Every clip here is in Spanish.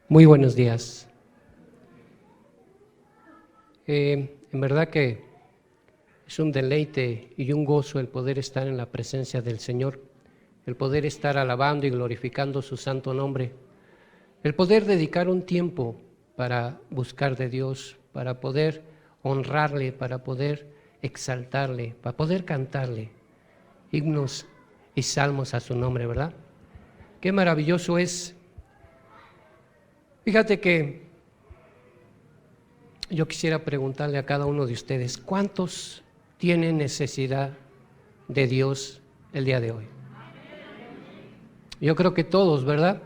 Muy buenos días. En verdad que es un deleite y un gozo el poder estar en la presencia del Señor, el poder estar alabando y glorificando su santo nombre, el poder dedicar un tiempo para buscar de Dios, para poder honrarle, para poder exaltarle, para poder cantarle himnos y salmos a su nombre, ¿verdad? Qué maravilloso es. Fíjate que yo quisiera preguntarle a cada uno de ustedes, ¿cuántos tienen necesidad de Dios el día de hoy? Yo creo que todos, ¿verdad?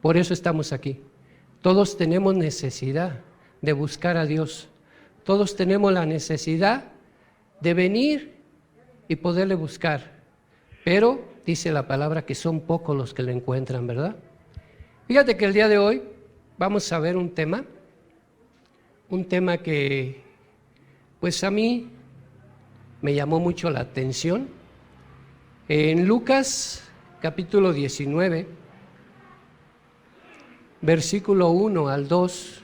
Por eso estamos aquí. Todos tenemos necesidad de buscar a Dios. Todos tenemos la necesidad de venir y poderle buscar. Pero dice la palabra que son pocos los que lo encuentran, ¿verdad? Fíjate que el día de hoy vamos a ver un tema que pues a mí me llamó mucho la atención. En Lucas capítulo 19, versículo 1 al 2,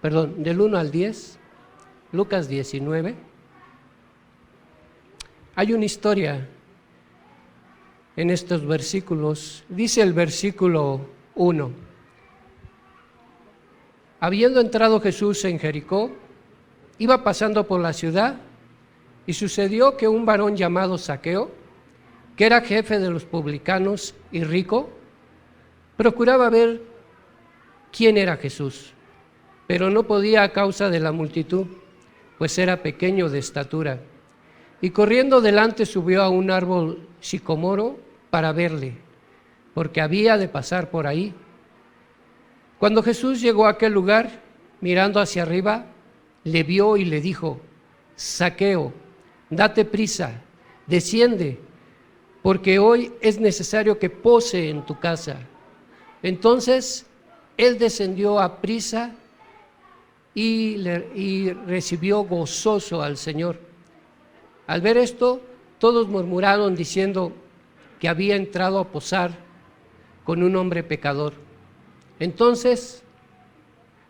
perdón, del 1 al 10, Lucas 19, hay una historia en estos versículos. Dice el versículo 1: habiendo entrado Jesús en Jericó, iba pasando por la ciudad, y sucedió que un varón llamado Zaqueo, que era jefe de los publicanos y rico, procuraba ver quién era Jesús, pero no podía a causa de la multitud, pues era pequeño de estatura. Y corriendo delante subió a un árbol sicomoro para verle, porque había de pasar por ahí. Cuando Jesús llegó a aquel lugar, mirando hacia arriba, le vio y le dijo: Zaqueo, date prisa, desciende, porque hoy es necesario que pose en tu casa. Entonces él descendió a prisa y recibió gozoso al Señor. Al ver esto, todos murmuraron diciendo que había entrado a posar con un hombre pecador. Entonces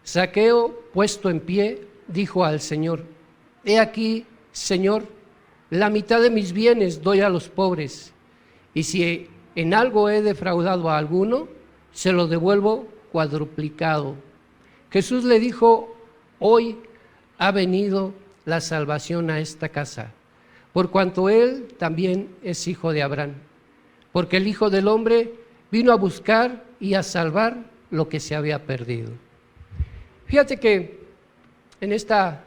Zaqueo, puesto en pie, dijo al Señor: He aquí, Señor, la mitad de mis bienes doy a los pobres, y si en algo he defraudado a alguno, se lo devuelvo cuadruplicado. Jesús le dijo: Hoy ha venido la salvación a esta casa, por cuanto él también es hijo de Abraham, porque el Hijo del Hombre vino a buscar y a salvar lo que se había perdido. Fíjate que en esta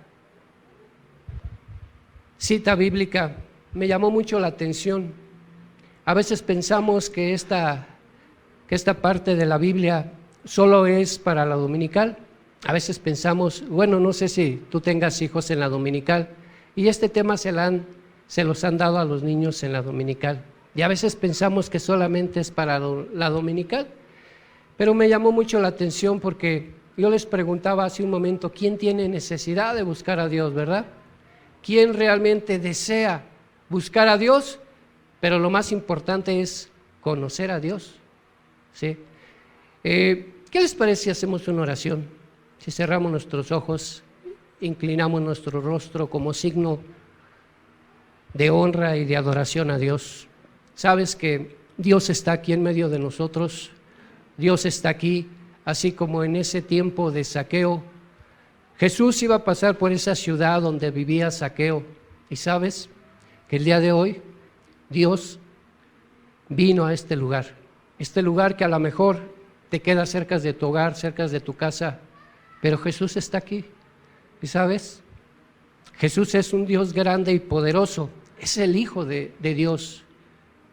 cita bíblica me llamó mucho la atención. A veces pensamos que esta parte de la Biblia solo es para la dominical. A veces pensamos, bueno, no sé si tú tengas hijos en la dominical, y este tema se los han dado a los niños en la dominical. Y a veces pensamos que solamente es para la dominical. Pero me llamó mucho la atención porque yo les preguntaba hace un momento, ¿quién tiene necesidad de buscar a Dios, verdad? ¿Quién realmente desea buscar a Dios? Pero lo más importante es conocer a Dios, ¿sí? ¿Qué les parece si hacemos una oración? Si cerramos nuestros ojos, inclinamos nuestro rostro como signo de honra y de adoración a Dios. Sabes que Dios está aquí en medio de nosotros. Dios está aquí, así como en ese tiempo de Zaqueo. Jesús iba a pasar por esa ciudad donde vivía Zaqueo. Y sabes que el día de hoy Dios vino a este lugar que a lo mejor te queda cerca de tu hogar, cerca de tu casa, pero Jesús está aquí. Y sabes, Jesús es un Dios grande y poderoso, es el Hijo de Dios,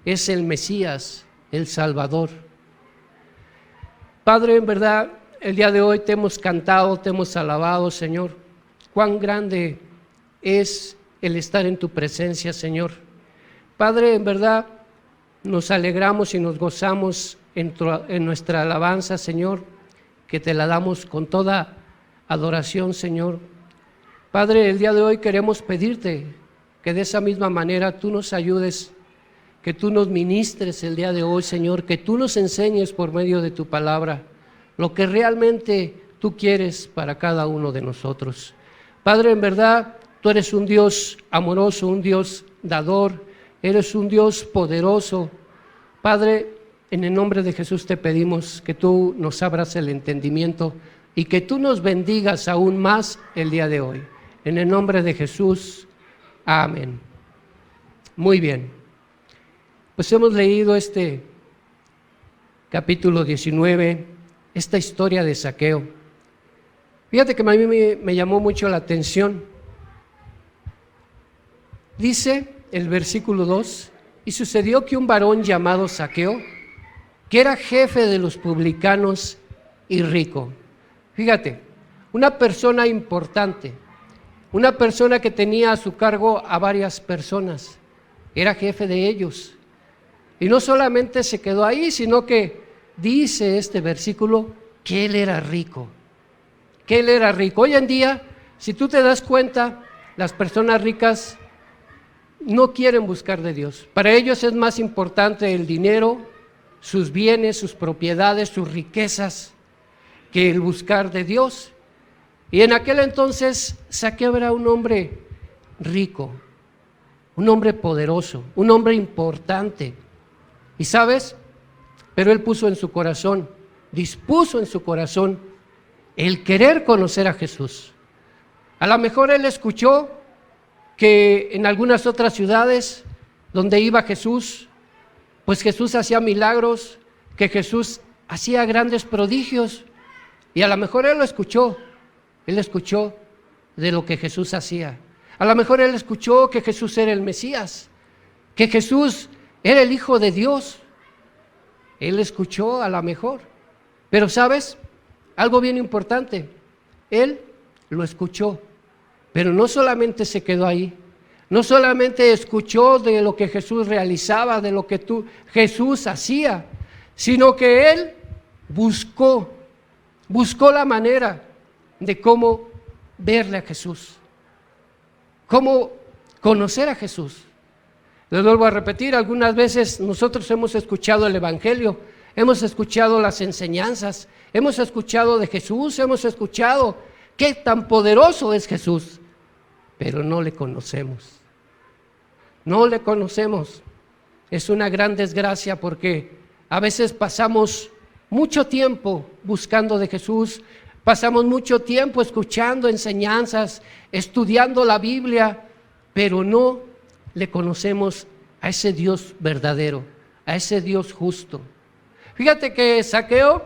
es el Mesías, el Salvador. Padre, en verdad, el día de hoy te hemos cantado, te hemos alabado, Señor. Cuán grande es el estar en tu presencia, Señor. Padre, en verdad, nos alegramos y nos gozamos en nuestra alabanza, Señor, que te la damos con toda adoración, Señor. Padre, el día de hoy queremos pedirte que de esa misma manera tú nos ayudes, que tú nos ministres el día de hoy, Señor, que tú nos enseñes por medio de tu palabra. lo que realmente tú quieres para cada uno de nosotros. Padre, en verdad, tú eres un Dios amoroso, un Dios dador, eres un Dios poderoso. Padre, en el nombre de Jesús te pedimos que tú nos abras el entendimiento y que tú nos bendigas aún más el día de hoy. En el nombre de Jesús, amén. Muy bien. Pues hemos leído este capítulo 19, esta historia de Zaqueo. Fíjate que a mí me llamó mucho la atención. Dice el versículo 2, y sucedió que un varón llamado Zaqueo, que era jefe de los publicanos y rico. Fíjate, una persona importante, una persona que tenía a su cargo a varias personas, era jefe de ellos. Y no solamente se quedó ahí, sino que dice este versículo que él era rico. Que él era rico. Hoy en día, si tú te das cuenta, las personas ricas no quieren buscar de Dios. Para ellos es más importante el dinero, sus bienes, sus propiedades, sus riquezas, que el buscar de Dios. Y en aquel entonces Zaqueo era un hombre rico, un hombre poderoso, un hombre importante. ¿Y sabes? Pero él puso en su corazón, dispuso en su corazón el querer conocer a Jesús. A lo mejor él escuchó que en algunas otras ciudades donde iba Jesús, pues Jesús hacía milagros, que Jesús hacía grandes prodigios, y a lo mejor él escuchó de lo que Jesús hacía. A lo mejor él escuchó que Jesús era el Mesías, que Jesús era el Hijo de Dios. Él escuchó a lo mejor, pero ¿sabes? Algo bien importante, él lo escuchó, pero no solamente se quedó ahí, no solamente escuchó de lo que Jesús realizaba, de lo que Jesús hacía, sino que él buscó la manera de cómo verle a Jesús, cómo conocer a Jesús. Les vuelvo a repetir, algunas veces nosotros hemos escuchado el Evangelio, hemos escuchado las enseñanzas, hemos escuchado de Jesús, hemos escuchado qué tan poderoso es Jesús, pero no le conocemos. No le conocemos. Es una gran desgracia porque a veces pasamos mucho tiempo buscando de Jesús, pasamos mucho tiempo escuchando enseñanzas, estudiando la Biblia, pero no le conocemos a ese Dios verdadero, a ese Dios justo. Fíjate que Zaqueo,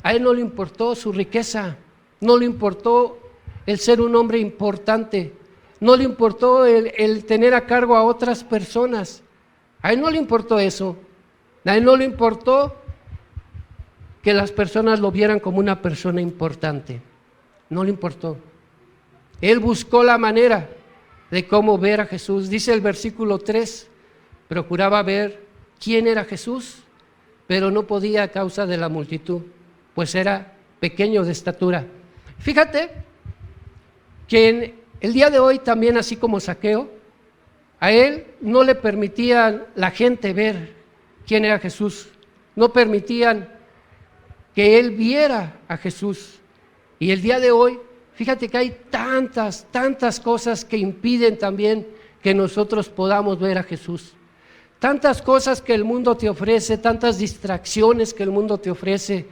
a él no le importó su riqueza, no le importó el ser un hombre importante, no le importó el tener a cargo a otras personas, a él no le importó eso, a él no le importó que las personas lo vieran como una persona importante, no le importó. Él buscó la manera de cómo ver a Jesús. Dice el versículo 3, procuraba ver quién era Jesús, pero no podía a causa de la multitud, pues era pequeño de estatura. Fíjate que en el día de hoy también, así como Zaqueo, a él no le permitían la gente ver quién era Jesús, no permitían que él viera a Jesús. Y el día de hoy, fíjate que hay tantas cosas que impiden también que nosotros podamos ver a Jesús. Tantas cosas que el mundo te ofrece, tantas distracciones que el mundo te ofrece.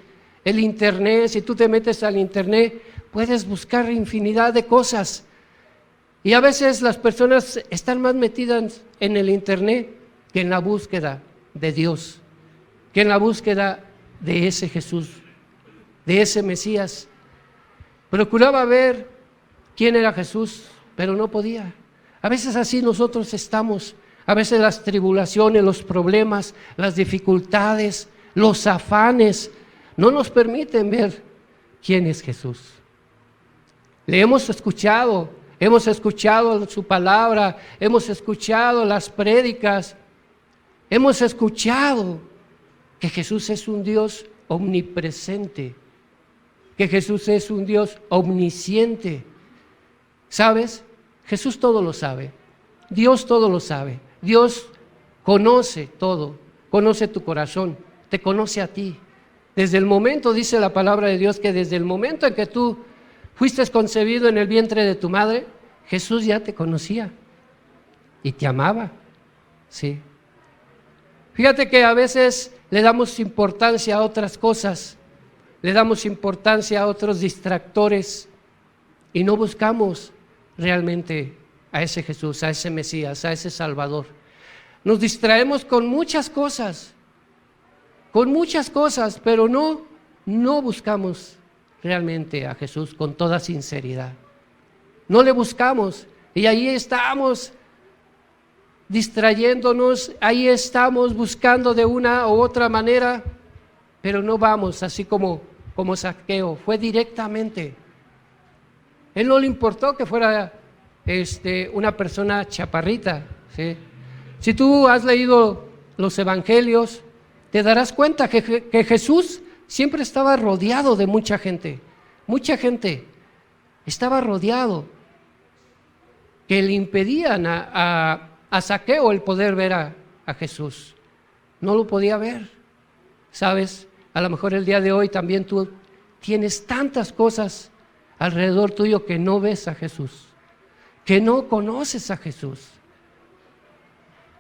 El internet, si tú te metes al internet, puedes buscar infinidad de cosas. Y a veces las personas están más metidas en el internet que en la búsqueda de Dios, que en la búsqueda de ese Jesús, de ese Mesías. Procuraba ver quién era Jesús, pero no podía. A veces así nosotros estamos. A veces las tribulaciones, los problemas, las dificultades, los afanes no nos permiten ver quién es Jesús. Le hemos escuchado su palabra, hemos escuchado las prédicas, hemos escuchado que Jesús es un Dios omnipresente, que Jesús es un Dios omnisciente. ¿Sabes? Jesús todo lo sabe, Dios todo lo sabe. Dios conoce todo, conoce tu corazón, te conoce a ti, Desde el momento, dice la palabra de Dios, que desde el momento en que tú fuiste concebido en el vientre de tu madre, Jesús ya te conocía y te amaba, sí. Fíjate que a veces le damos importancia a otras cosas, le damos importancia a otros distractores y no buscamos realmente a ese Jesús, a ese Mesías, a ese Salvador. Nos distraemos con muchas cosas, pero no buscamos realmente a Jesús con toda sinceridad. No le buscamos y ahí estamos distrayéndonos, ahí estamos buscando de una u otra manera, pero no vamos así como Zaqueo, fue directamente. Él no le importó que fuera una persona chaparrita, ¿sí? Si tú has leído los evangelios, te darás cuenta que Jesús siempre estaba rodeado de mucha gente estaba rodeado, que le impedían a Zaqueo el poder ver a Jesús. No lo podía ver, ¿sabes? A lo mejor el día de hoy también tú tienes tantas cosas alrededor tuyo que no ves a Jesús, que no conoces a Jesús,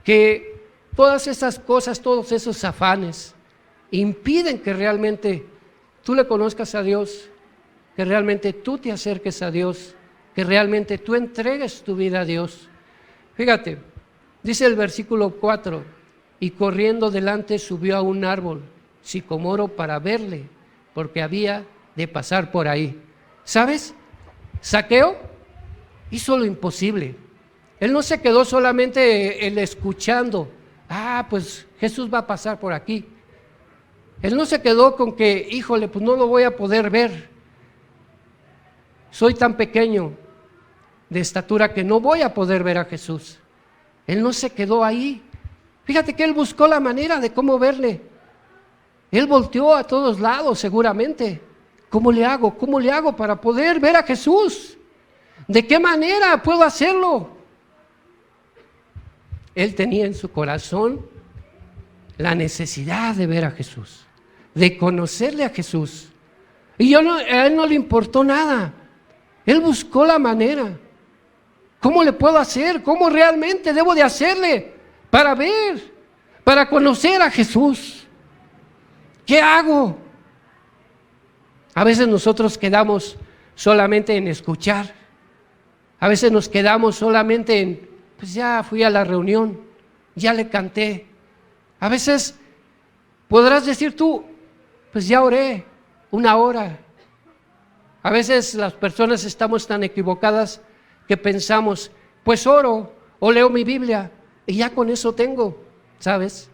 que todas esas cosas, todos esos afanes impiden que realmente tú le conozcas a Dios, que realmente tú te acerques a Dios, que realmente tú entregues tu vida a Dios. Fíjate, dice el versículo 4, y corriendo delante subió a un árbol sicomoro para verle, porque había de pasar por ahí. ¿Sabes? Zaqueo hizo lo imposible. Él no se quedó solamente escuchando, pues Jesús va a pasar por aquí. Él no se quedó con que, híjole, pues no lo voy a poder ver. Soy tan pequeño de estatura que no voy a poder ver a Jesús. Él no se quedó ahí. Fíjate que él buscó la manera de cómo verle. Él volteó a todos lados seguramente. ¿Cómo le hago? ¿Cómo le hago para poder ver a Jesús? ¿De qué manera puedo hacerlo? Él tenía en su corazón la necesidad de ver a Jesús, de conocerle a Jesús. Y a él no le importó nada. Él buscó la manera. ¿Cómo le puedo hacer? ¿Cómo realmente debo de hacerle para ver, para conocer a Jesús? ¿Qué hago? A veces nosotros quedamos solamente en escuchar. A veces nos quedamos solamente en, pues ya fui a la reunión, ya le canté. A veces podrás decir tú, pues ya oré 1 hora. A veces las personas estamos tan equivocadas que pensamos, pues oro o leo mi Biblia y ya con eso tengo, ¿sabes?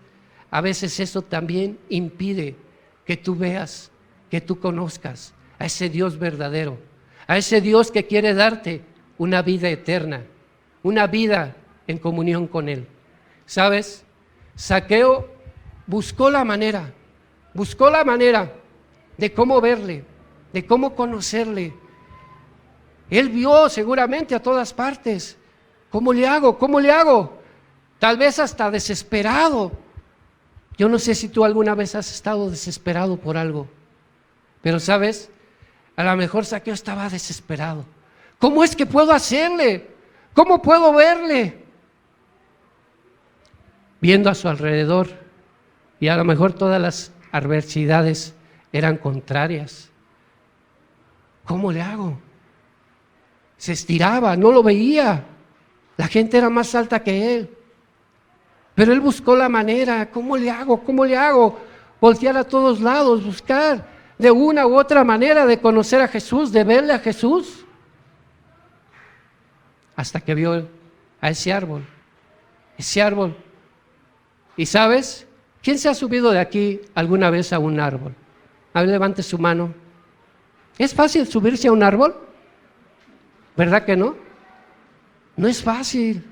A veces eso también impide que tú veas, que tú conozcas a ese Dios verdadero, a ese Dios que quiere darte una vida eterna, una vida en comunión con Él. ¿Sabes? Zaqueo buscó la manera de cómo verle, de cómo conocerle. Él vio seguramente a todas partes. ¿Cómo le hago? ¿Cómo le hago? Tal vez hasta desesperado. Yo no sé si tú alguna vez has estado desesperado por algo, pero ¿sabes? A lo mejor Zaqueo estaba desesperado. ¿Cómo es que puedo hacerle? ¿Cómo puedo verle? Viendo a su alrededor, y a lo mejor todas las adversidades eran contrarias. ¿Cómo le hago? Se estiraba, no lo veía. La gente era más alta que él. Pero él buscó la manera. ¿Cómo le hago? ¿Cómo le hago? Voltear a todos lados, buscar de una u otra manera de conocer a Jesús, de verle a Jesús. Hasta que vio a ese árbol. ¿Y sabes? ¿Quién se ha subido de aquí alguna vez a un árbol? A ver, levante su mano. ¿Es fácil subirse a un árbol? ¿Verdad que no? No es fácil.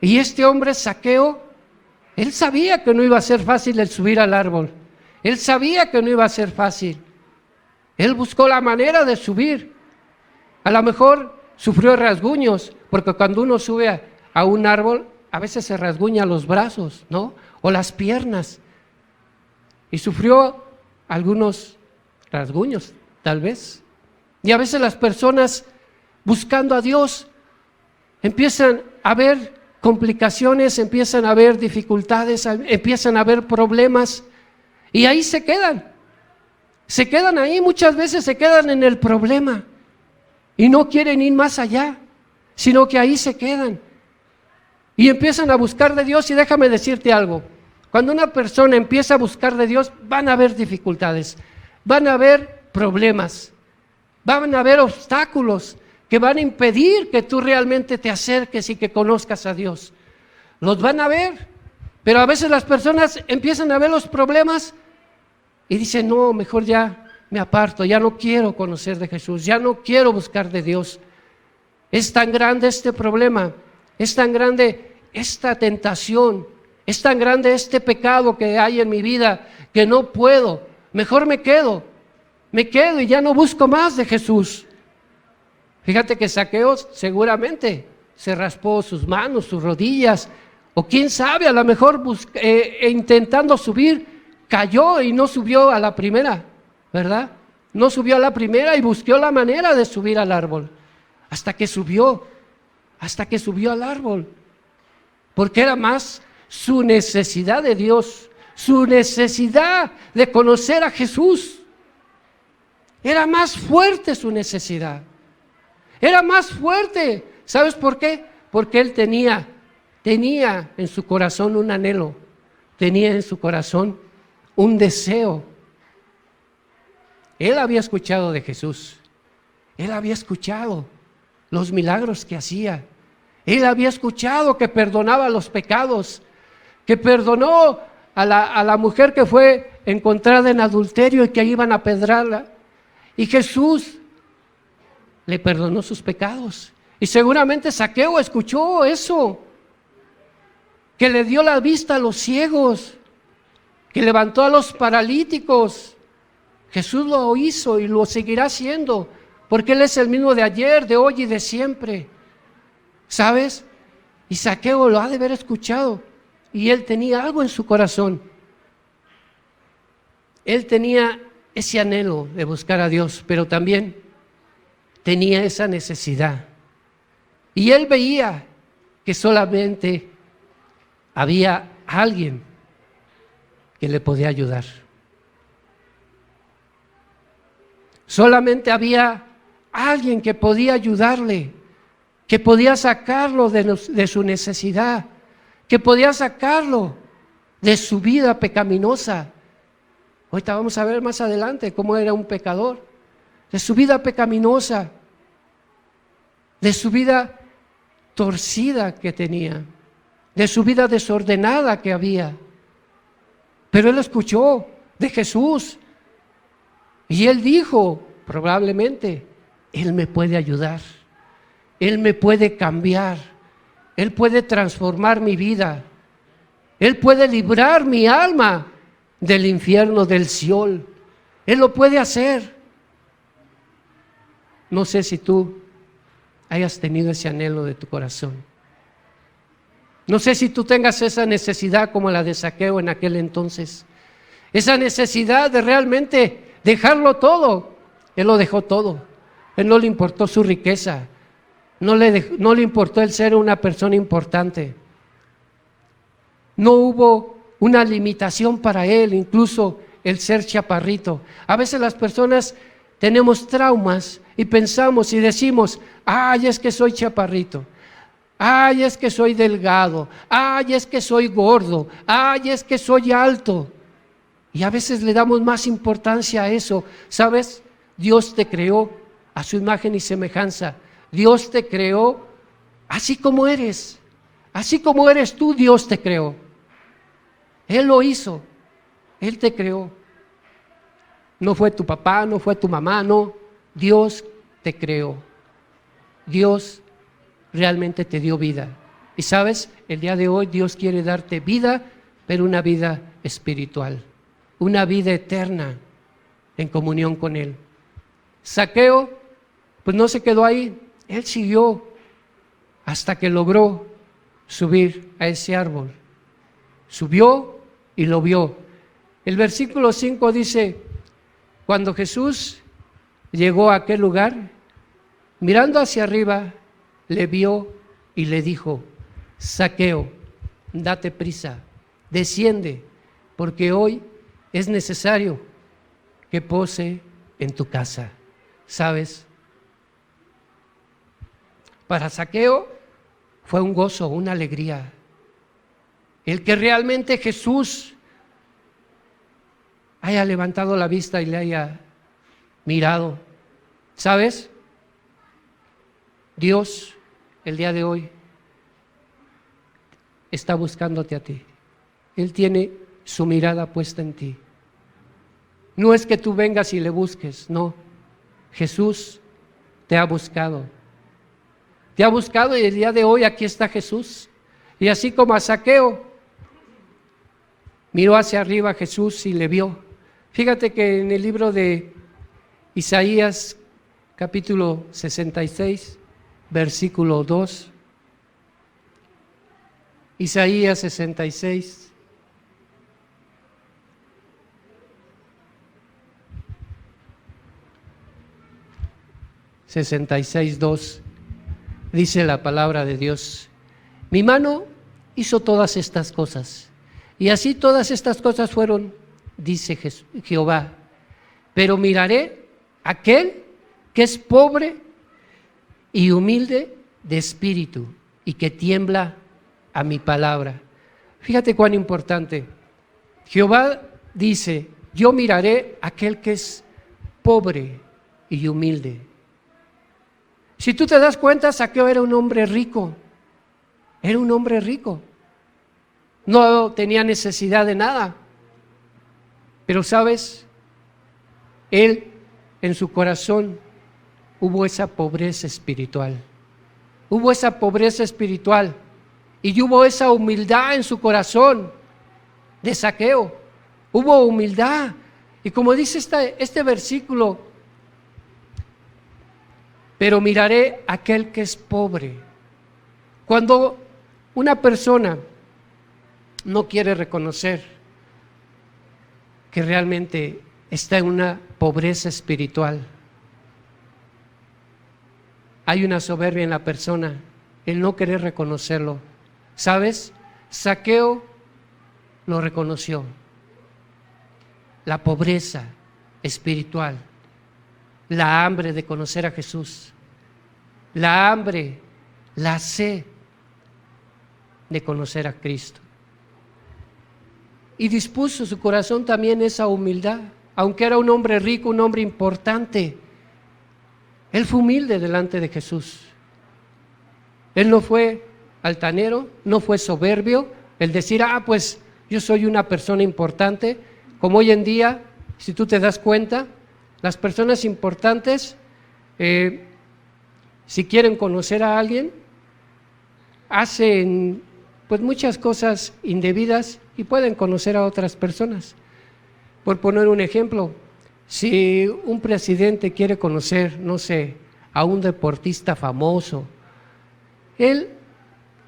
Y este hombre Zaqueo, él sabía que no iba a ser fácil el subir al árbol. Él sabía que no iba a ser fácil. Él buscó la manera de subir. A lo mejor sufrió rasguños, porque cuando uno sube a un árbol, a veces se rasguña los brazos, ¿no? O las piernas. y sufrió algunos rasguños, tal vez. Y a veces las personas buscando a Dios empiezan a ver complicaciones, empiezan a ver dificultades, empiezan a ver problemas y ahí se quedan ahí, muchas veces se quedan en el problema y no quieren ir más allá, sino que ahí se quedan y empiezan a buscar de Dios. Y déjame decirte algo, cuando una persona empieza a buscar de Dios, van a haber dificultades, van a haber problemas, van a haber obstáculos que van a impedir que tú realmente te acerques y que conozcas a Dios. Los van a ver, pero a veces las personas empiezan a ver los problemas y dicen, no, mejor ya me aparto, ya no quiero conocer de Jesús, ya no quiero buscar de Dios. Es tan grande este problema, es tan grande esta tentación, es tan grande este pecado que hay en mi vida que no puedo, mejor me quedo y ya no busco más de Jesús. Fíjate que Zaqueo seguramente se raspó sus manos, sus rodillas, o quién sabe, a lo mejor intentando subir, cayó y no subió a la primera, ¿verdad? No subió a la primera y buscó la manera de subir al árbol, hasta que subió al árbol, porque era más su necesidad de Dios, su necesidad de conocer a Jesús. Era más fuerte su necesidad. Era más fuerte. ¿Sabes por qué? Porque él tenía en su corazón un anhelo, tenía en su corazón un deseo. Él había escuchado de Jesús, él había escuchado los milagros que hacía, él había escuchado que perdonaba los pecados, que perdonó a la mujer que fue encontrada en adulterio y que iban a apedrearla, y Jesús le perdonó sus pecados. Y seguramente Zaqueo escuchó eso, que le dio la vista a los ciegos, que levantó a los paralíticos. Jesús lo hizo y lo seguirá haciendo, porque Él es el mismo de ayer, de hoy y de siempre. ¿Sabes? Y Zaqueo lo ha de haber escuchado, y él tenía algo en su corazón. Él tenía ese anhelo de buscar a Dios, pero también tenía esa necesidad. Y él veía que solamente había alguien que le podía ayudar. Solamente había alguien que podía ayudarle, que podía sacarlo de su necesidad, que podía sacarlo de su vida pecaminosa. Ahorita vamos a ver más adelante cómo era un pecador, de su vida pecaminosa, de su vida torcida que tenía, de su vida desordenada que había. Pero él escuchó de Jesús y él dijo, probablemente, Él me puede ayudar, Él me puede cambiar, Él puede transformar mi vida, Él puede librar mi alma del infierno, del Seol. Él lo puede hacer. No sé si tú hayas tenido ese anhelo de tu corazón. No sé si tú tengas esa necesidad como la de Zaqueo en aquel entonces. Esa necesidad de realmente dejarlo todo. Él lo dejó todo. Él no le importó su riqueza. No le importó el ser una persona importante. No hubo una limitación para él, incluso el ser chaparrito. A veces las personas tenemos traumas y pensamos y decimos, ay, es que soy chaparrito, ay, es que soy delgado, ay, es que soy gordo, ay, es que soy alto. Y a veces le damos más importancia a eso. ¿Sabes? Dios te creó a su imagen y semejanza. Dios te creó así como eres. Así como eres tú, Dios te creó. Él lo hizo. Él te creó. No fue tu papá, no fue tu mamá, no. Dios te creó. Dios realmente te dio vida. Y sabes, el día de hoy Dios quiere darte vida, pero una vida espiritual. Una vida eterna en comunión con Él. Zaqueo, pues no se quedó ahí. Él siguió hasta que logró subir a ese árbol. Subió y lo vio. El versículo 5 dice, cuando Jesús llegó a aquel lugar, mirando hacia arriba, le vio y le dijo, Zaqueo, date prisa, desciende, porque hoy es necesario que pose en tu casa. ¿Sabes? Para Zaqueo fue un gozo, una alegría. El que realmente Jesús haya levantado la vista y le haya mirado. ¿Sabes? Dios, el día de hoy, está buscándote a ti. Él tiene su mirada puesta en ti. No es que tú vengas y le busques, no. Jesús te ha buscado. Te ha buscado y el día de hoy aquí está Jesús. Y así como a Zaqueo, miró hacia arriba a Jesús y le vio. Fíjate que en el libro de Isaías, capítulo 66, versículo 2, Isaías 66, dos, dice la palabra de Dios, mi mano hizo todas estas cosas, y así todas estas cosas fueron, dice Jehová, pero miraré a aquel que es pobre y humilde de espíritu, y que tiembla a mi palabra. Fíjate cuán importante. Jehová dice, yo miraré a aquel que es pobre y humilde. Si tú te das cuenta, Zaqueo era un hombre rico. Era un hombre rico. No tenía necesidad de nada. Pero sabes, él en su corazón hubo esa pobreza espiritual. Hubo esa pobreza espiritual. Y hubo esa humildad en su corazón de Zaqueo. Hubo humildad. Y como dice este versículo, pero miraré a aquel que es pobre. Cuando una persona no quiere reconocer que realmente está en una pobreza espiritual, hay una soberbia en la persona, el no querer reconocerlo. ¿Sabes? Zaqueo lo reconoció. La pobreza espiritual, la hambre de conocer a Jesús, la hambre, la sed de conocer a Cristo. Y dispuso su corazón también esa humildad, aunque era un hombre rico, un hombre importante. Él fue humilde delante de Jesús. Él no fue altanero, no fue soberbio, el decir, pues yo soy una persona importante, como hoy en día, si tú te das cuenta, las personas importantes, si quieren conocer a alguien, hacen pues muchas cosas indebidas y pueden conocer a otras personas. Por poner un ejemplo, si un presidente quiere conocer, no sé, a un deportista famoso, él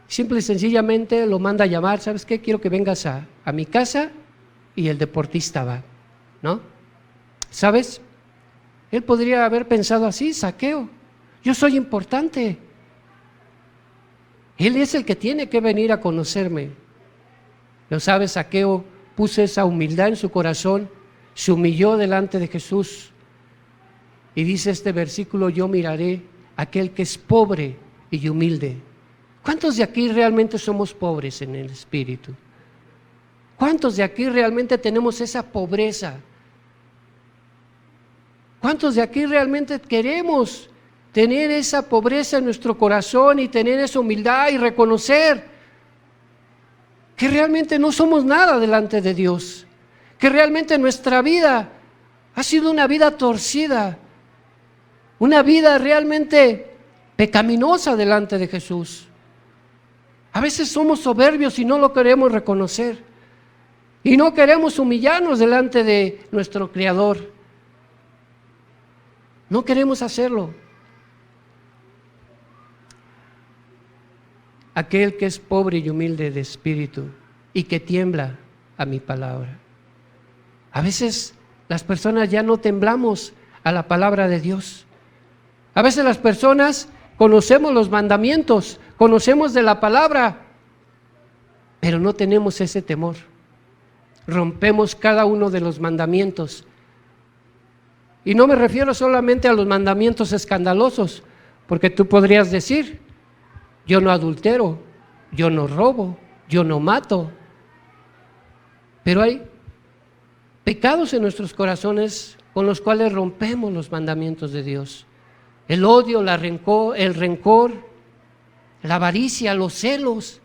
simple y sencillamente lo manda a llamar, ¿sabes qué? Quiero que vengas a mi casa y el deportista va, ¿no? ¿Sabes? Él podría haber pensado así, Zaqueo, yo soy importante. Él es el que tiene que venir a conocerme. Lo sabes, Zaqueo puso esa humildad en su corazón, se humilló delante de Jesús. Y dice este versículo, yo miraré a aquel que es pobre y humilde. ¿Cuántos de aquí realmente somos pobres en el espíritu? ¿Cuántos de aquí realmente tenemos esa pobreza? ¿Cuántos de aquí realmente queremos tener esa pobreza en nuestro corazón y tener esa humildad y reconocer que realmente no somos nada delante de Dios? Que realmente nuestra vida ha sido una vida torcida, una vida realmente pecaminosa delante de Jesús. A veces somos soberbios y no lo queremos reconocer. Y no queremos humillarnos delante de nuestro Creador. No queremos hacerlo. Aquel que es pobre y humilde de espíritu y que tiembla a mi palabra. A veces las personas ya no temblamos a la palabra de Dios. A veces las personas conocemos los mandamientos, conocemos de la palabra, pero no tenemos ese temor. Rompemos cada uno de los mandamientos. Y no me refiero solamente a los mandamientos escandalosos, porque tú podrías decir, yo no adultero, yo no robo, yo no mato. Pero hay pecados en nuestros corazones con los cuales rompemos los mandamientos de Dios. El odio, el rencor, la avaricia, los celos.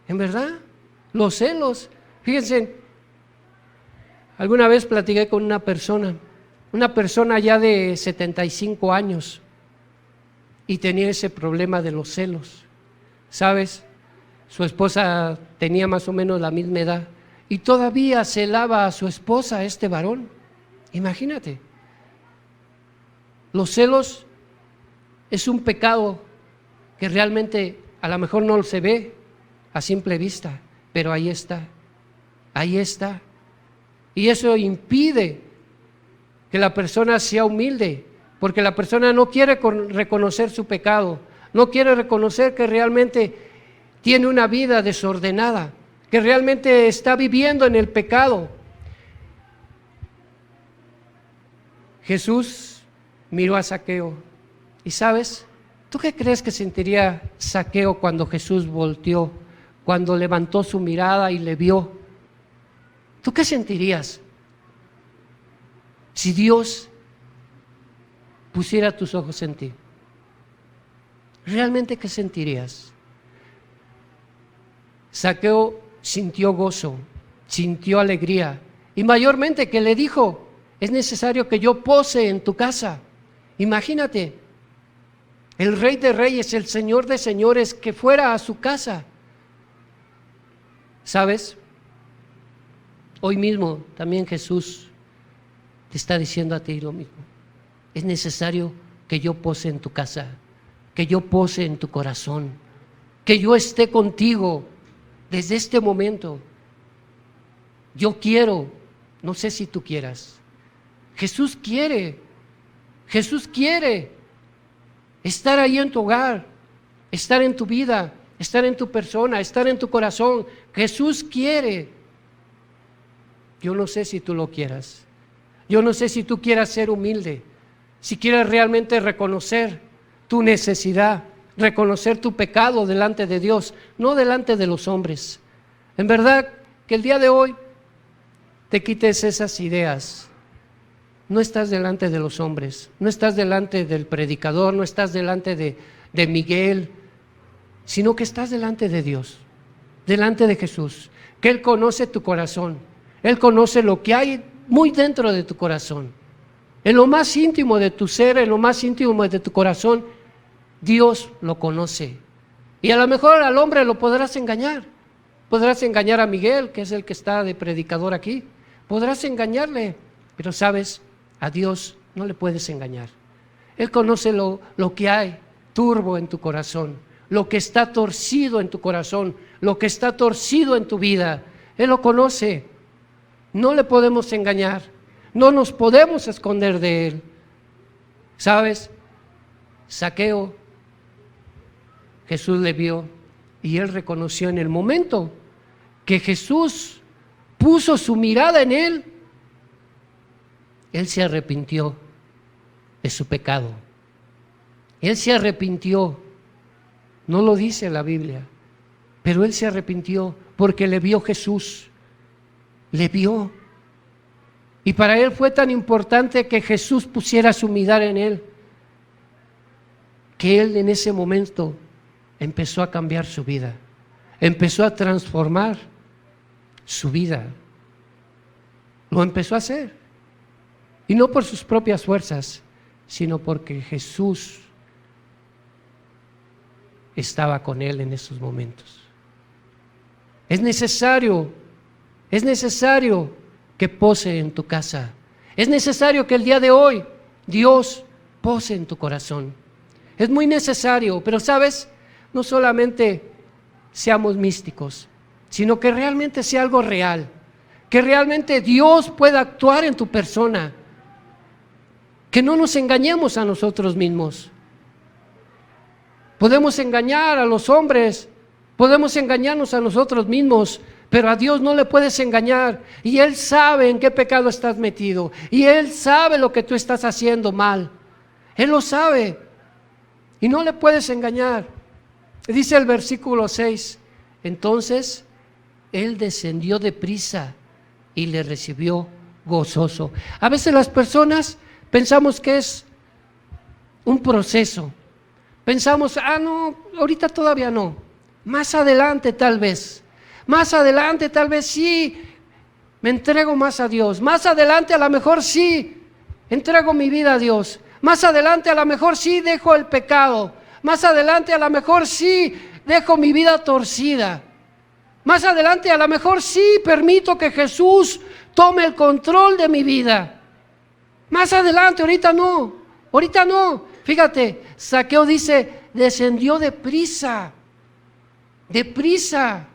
¿En verdad? Los celos. Fíjense, alguna vez platiqué con una persona ya de 75 años y tenía ese problema de los celos. ¿Sabes? Su esposa tenía más o menos la misma edad y todavía celaba a su esposa, este varón. Imagínate. Los celos es un pecado que realmente a lo mejor no se ve a simple vista, pero ahí está, ahí está. Y eso impide que la persona sea humilde, porque la persona no quiere reconocer su pecado, no quiere reconocer que realmente tiene una vida desordenada, que realmente está viviendo en el pecado. Jesús miró a Zaqueo y ¿sabes? ¿Tú qué crees que sentiría Zaqueo cuando Jesús volteó, cuando levantó su mirada y le vio? ¿Tú qué sentirías si Dios pusiera tus ojos en ti? ¿Realmente qué sentirías? Zaqueo sintió gozo, sintió alegría y mayormente que le dijo, es necesario que yo pose en tu casa. Imagínate, el Rey de Reyes, el Señor de Señores, que fuera a su casa. ¿Sabes? Hoy mismo también Jesús te está diciendo a ti lo mismo. Es necesario que yo pose en tu casa, que yo pose en tu corazón, que yo esté contigo desde este momento. Yo quiero, no sé si tú quieras. Jesús quiere estar ahí en tu hogar, estar en tu vida, estar en tu persona, estar en tu corazón. Jesús quiere. Yo no sé si tú lo quieras. Yo no sé si tú quieras ser humilde, si quieres realmente reconocer tu necesidad, reconocer tu pecado delante de Dios, no delante de los hombres. En verdad que el día de hoy te quites esas ideas. No estás delante de los hombres, no estás delante del predicador, no estás delante de Miguel, sino que estás delante de Dios, delante de Jesús, que Él conoce tu corazón, Él conoce lo que hay muy dentro de tu corazón, en lo más íntimo de tu ser, en lo más íntimo de tu corazón, Dios lo conoce. Y a lo mejor al hombre lo podrás engañar a Miguel, que es el que está de predicador aquí, podrás engañarle, pero sabes, a Dios no le puedes engañar. Él conoce lo que hay turbo en tu corazón, lo que está torcido en tu corazón, lo que está torcido en tu vida. Él lo conoce. No le podemos engañar, no nos podemos esconder de Él. ¿Sabes? Zaqueo, Jesús le vio y él reconoció en el momento que Jesús puso su mirada en él. Él se arrepintió de su pecado. Él se arrepintió. No lo dice la Biblia, pero él se arrepintió porque le vio Jesús. Le vio. Y para él fue tan importante que Jesús pusiera su mirada en él, que él en ese momento empezó a cambiar su vida. Empezó a transformar su vida. Lo empezó a hacer. Y no por sus propias fuerzas, sino porque Jesús estaba con él en esos momentos. Es necesario que pose en tu casa. Es necesario que el día de hoy Dios pose en tu corazón. Es muy necesario, pero ¿sabes? No solamente seamos místicos, sino que realmente sea algo real. que realmente Dios pueda actuar en tu persona, que no nos engañemos a nosotros mismos. Podemos engañar a los hombres, podemos engañarnos a nosotros mismos, pero a Dios no le puedes engañar, y Él sabe en qué pecado estás metido, y Él sabe lo que tú estás haciendo mal, Él lo sabe, y no le puedes engañar. Dice el versículo 6, entonces Él descendió deprisa y le recibió gozoso. A veces las personas pensamos que es un proceso, pensamos, no, ahorita todavía no, más adelante tal vez. Más adelante tal vez sí, me entrego más a Dios. Más adelante a lo mejor sí, entrego mi vida a Dios. Más adelante a lo mejor sí dejo el pecado. Más adelante a lo mejor sí dejo mi vida torcida. Más adelante a lo mejor sí permito que Jesús tome el control de mi vida. Más adelante, ahorita no, ahorita no. Fíjate, Zaqueo dice, descendió deprisa, deprisa.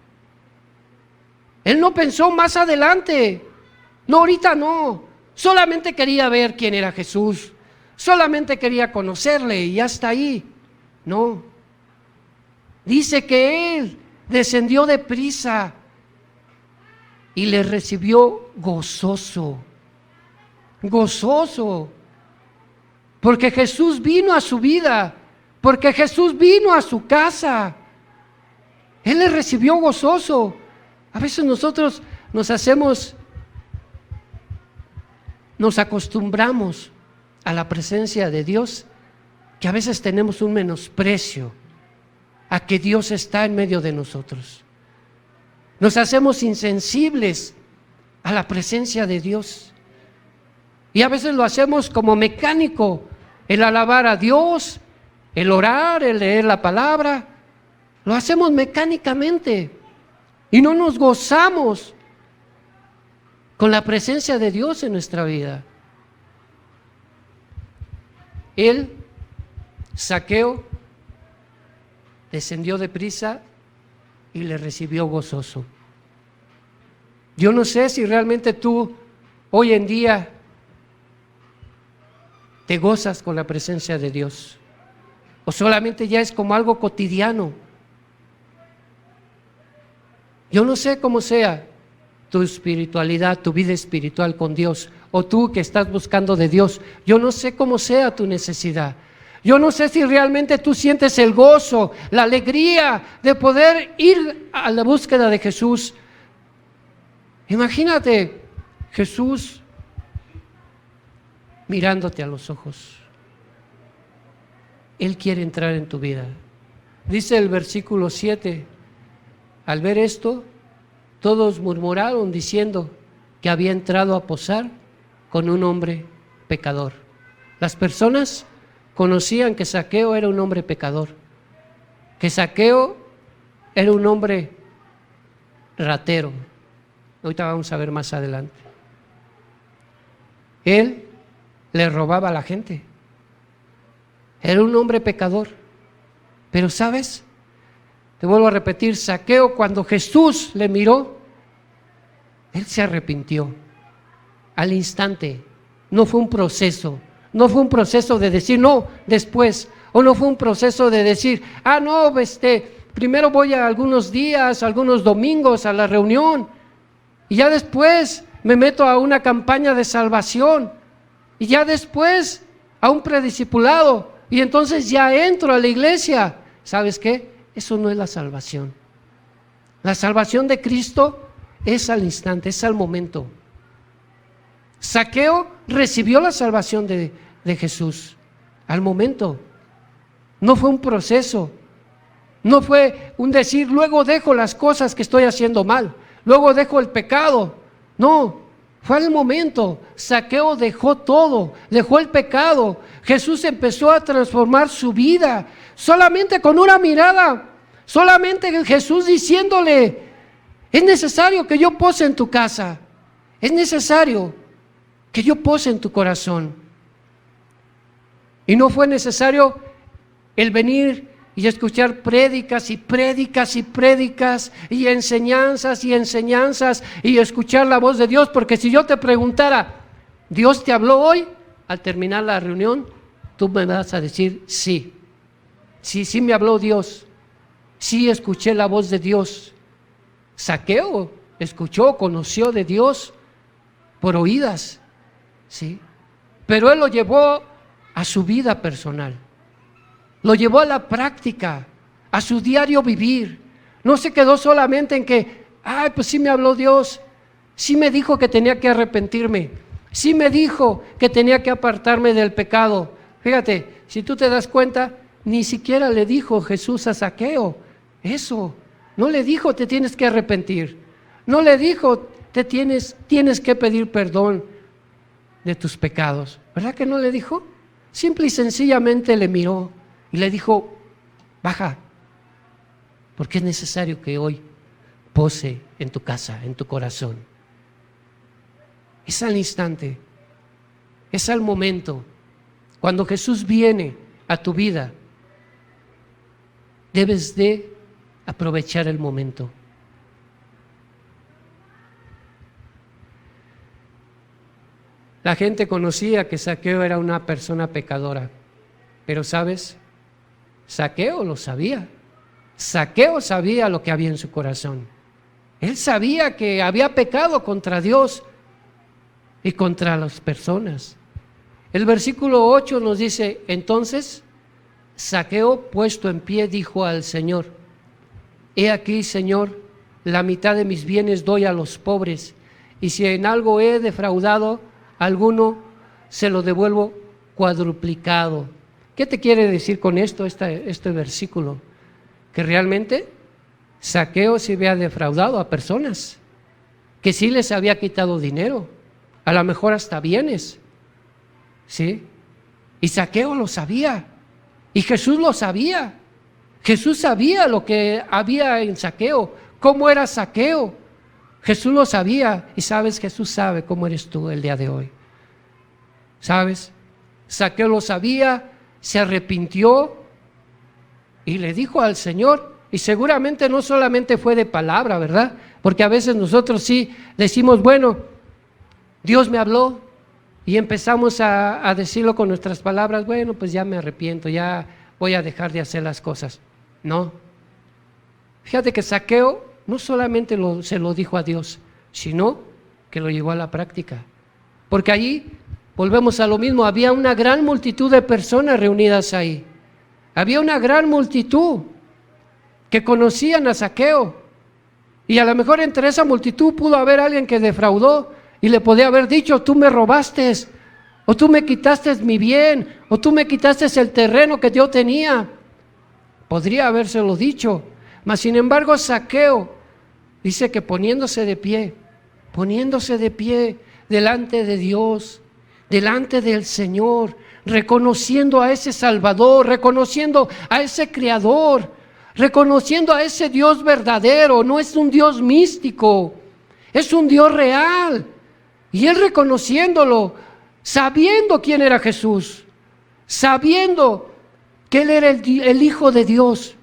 Él no pensó más adelante. No, ahorita no. Solamente quería ver quién era Jesús. Solamente quería conocerle y ya está ahí. No. Dice que Él descendió deprisa y le recibió gozoso. Gozoso. Porque Jesús vino a su vida. Porque Jesús vino a su casa. Él le recibió gozoso. A veces nosotros nos acostumbramos a la presencia de Dios, que a veces tenemos un menosprecio a que Dios está en medio de nosotros. Nos hacemos insensibles a la presencia de Dios. Y a veces lo hacemos como mecánico, el alabar a Dios, el orar, el leer la palabra, lo hacemos mecánicamente. Y no nos gozamos con la presencia de Dios en nuestra vida. Él, Zaqueo, descendió deprisa y le recibió gozoso. Yo no sé si realmente tú hoy en día te gozas con la presencia de Dios, o solamente ya es como algo cotidiano. Yo no sé cómo sea tu espiritualidad, tu vida espiritual con Dios, o tú que estás buscando de Dios. Yo no sé cómo sea tu necesidad. Yo no sé si realmente tú sientes el gozo, la alegría de poder ir a la búsqueda de Jesús. Imagínate, Jesús mirándote a los ojos. Él quiere entrar en tu vida. Dice el versículo 7, al ver esto, todos murmuraron diciendo que había entrado a posar con un hombre pecador. Las personas conocían que Zaqueo era un hombre pecador, que Zaqueo era un hombre ratero. Ahorita vamos a ver más adelante. Él le robaba a la gente. Era un hombre pecador. Pero ¿sabes? Te vuelvo a repetir, Zaqueo, cuando Jesús le miró, él se arrepintió al instante. No fue un proceso, no fue un proceso de decir no después, o no fue un proceso de decir, no, primero voy a algunos días, algunos domingos a la reunión, y ya después me meto a una campaña de salvación, y ya después a un prediscipulado, y entonces ya entro a la iglesia. ¿Sabes qué? Eso no es la salvación. La salvación de Cristo es al instante, es al momento. Zaqueo recibió la salvación de Jesús al momento. No fue un proceso, no fue un decir, luego dejo las cosas que estoy haciendo mal, luego dejo el pecado. No, fue al momento. Zaqueo dejó todo, dejó el pecado. Jesús empezó a transformar su vida solamente con una mirada, solamente Jesús diciéndole, es necesario que yo pose en tu casa, es necesario que yo pose en tu corazón. Y no fue necesario el venir y escuchar prédicas y prédicas y prédicas y enseñanzas y escuchar la voz de Dios, porque si yo te preguntara, ¿Dios te habló hoy? Al terminar la reunión, tú me vas a decir sí. Sí me habló Dios. Sí escuché la voz de Dios. Zaqueo escuchó, conoció de Dios por oídas, ¿sí? Pero él lo llevó a su vida personal. Lo llevó a la práctica, a su diario vivir. No se quedó solamente en que, pues sí me habló Dios, sí me dijo que tenía que arrepentirme, sí me dijo que tenía que apartarme del pecado. Fíjate, si tú te das cuenta, ni siquiera le dijo Jesús a Zaqueo eso. No le dijo te tienes que arrepentir. No le dijo te tienes que pedir perdón de tus pecados. ¿Verdad que no le dijo? Simple y sencillamente le miró y le dijo, baja, porque es necesario que hoy pose en tu casa, en tu corazón. Es al instante, es al momento. Cuando Jesús viene a tu vida, debes de aprovechar el momento. La gente conocía que Zaqueo era una persona pecadora, pero ¿sabes? Zaqueo lo sabía. Zaqueo sabía lo que había en su corazón. Él sabía que había pecado contra Dios y contra las personas. El versículo 8 nos dice, entonces Zaqueo, puesto en pie, dijo al Señor, he aquí, Señor, la mitad de mis bienes doy a los pobres, y si en algo he defraudado a alguno, se lo devuelvo cuadruplicado. ¿Qué te quiere decir con esto, este versículo? Que realmente Zaqueo se había defraudado a personas, que sí les había quitado dinero, a lo mejor hasta bienes, ¿sí? Y Zaqueo lo sabía, y Jesús lo sabía. Jesús sabía lo que había en Zaqueo, cómo era Zaqueo. Jesús lo sabía, y sabes, Jesús sabe cómo eres tú el día de hoy. ¿Sabes? Zaqueo lo sabía, se arrepintió y le dijo al Señor, y seguramente no solamente fue de palabra, ¿verdad? Porque a veces nosotros sí decimos, bueno, Dios me habló, y empezamos a decirlo con nuestras palabras, bueno, pues ya me arrepiento, ya voy a dejar de hacer las cosas. No. Fíjate que Zaqueo no solamente se lo dijo a Dios, sino que lo llevó a la práctica. Porque allí, volvemos a lo mismo, había una gran multitud de personas reunidas ahí. Había una gran multitud que conocían a Zaqueo. Y a lo mejor entre esa multitud pudo haber alguien que defraudó y le podía haber dicho, tú me robaste, o tú me quitaste mi bien, o tú me quitaste el terreno que yo tenía. Podría habérselo dicho, mas sin embargo Zaqueo dice que poniéndose de pie delante de Dios, delante del Señor, reconociendo a ese Salvador, reconociendo a ese Creador, reconociendo a ese Dios verdadero, no es un Dios místico, es un Dios real. Y él reconociéndolo, sabiendo quién era Jesús, sabiendo que él era el Hijo de Dios.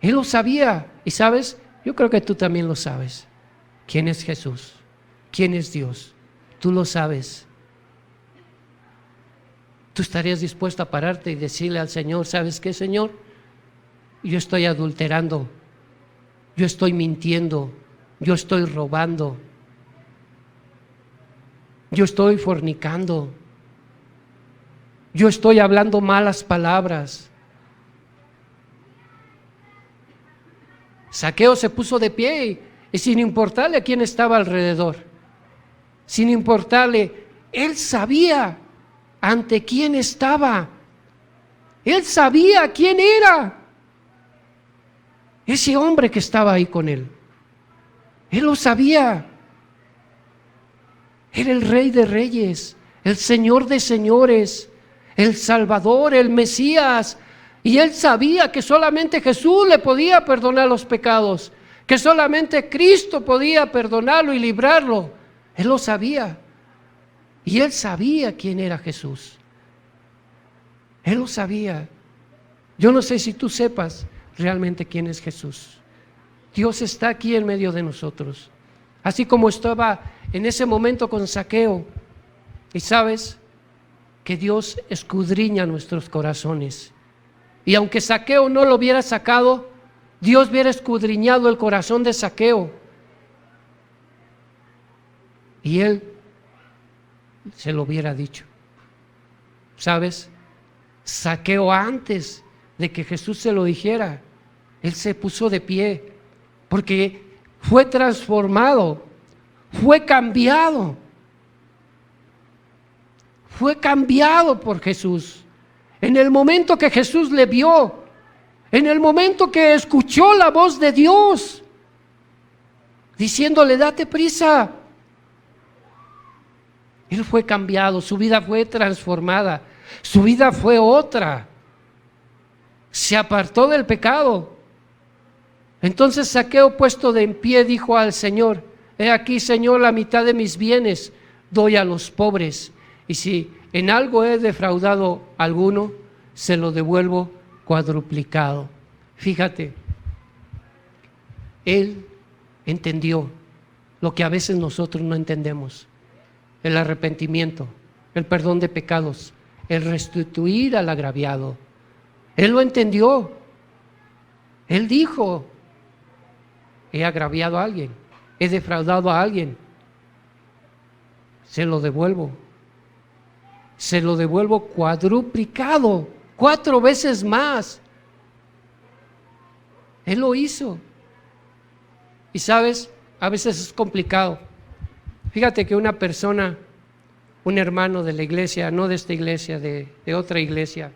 Él lo sabía. Y sabes, yo creo que tú también lo sabes. ¿Quién es Jesús? ¿Quién es Dios? Tú lo sabes. ¿Tú estarías dispuesto a pararte y decirle al Señor, ¿sabes qué, Señor? Yo estoy adulterando, yo estoy mintiendo, yo estoy robando, yo estoy fornicando, yo estoy hablando malas palabras. Zaqueo se puso de pie y sin importarle a quién estaba alrededor, sin importarle, él sabía ante quién estaba, él sabía quién era ese hombre que estaba ahí con él. Él lo sabía. Era el Rey de Reyes, el Señor de Señores, el Salvador, el Mesías. Y él sabía que solamente Jesús le podía perdonar los pecados, que solamente Cristo podía perdonarlo y librarlo. Él lo sabía. Y él sabía quién era Jesús. Él lo sabía. Yo no sé si tú sepas realmente quién es Jesús. Dios está aquí en medio de nosotros, así como estaba en ese momento con Zaqueo. Y sabes que Dios escudriña nuestros corazones. Y aunque Zaqueo no lo hubiera sacado, Dios hubiera escudriñado el corazón de Zaqueo. Y él se lo hubiera dicho. ¿Sabes? Zaqueo, antes de que Jesús se lo dijera, él se puso de pie, porque fue transformado, fue cambiado por Jesús. En el momento que Jesús le vio, en el momento que escuchó la voz de Dios, diciéndole, date prisa, él fue cambiado, su vida fue transformada, su vida fue otra, se apartó del pecado. Entonces Zaqueo, puesto de en pie, dijo al Señor, he aquí, Señor, la mitad de mis bienes doy a los pobres, y si en algo he defraudado a alguno, se lo devuelvo cuadruplicado. Fíjate, él entendió lo que a veces nosotros no entendemos: el arrepentimiento, el perdón de pecados, el restituir al agraviado. Él lo entendió. Él dijo, he agraviado a alguien, he defraudado a alguien, se lo devuelvo cuadruplicado, 4 veces más. Él lo hizo. Y sabes, a veces es complicado. Fíjate que una persona, un hermano de la iglesia, no de esta iglesia, de otra iglesia,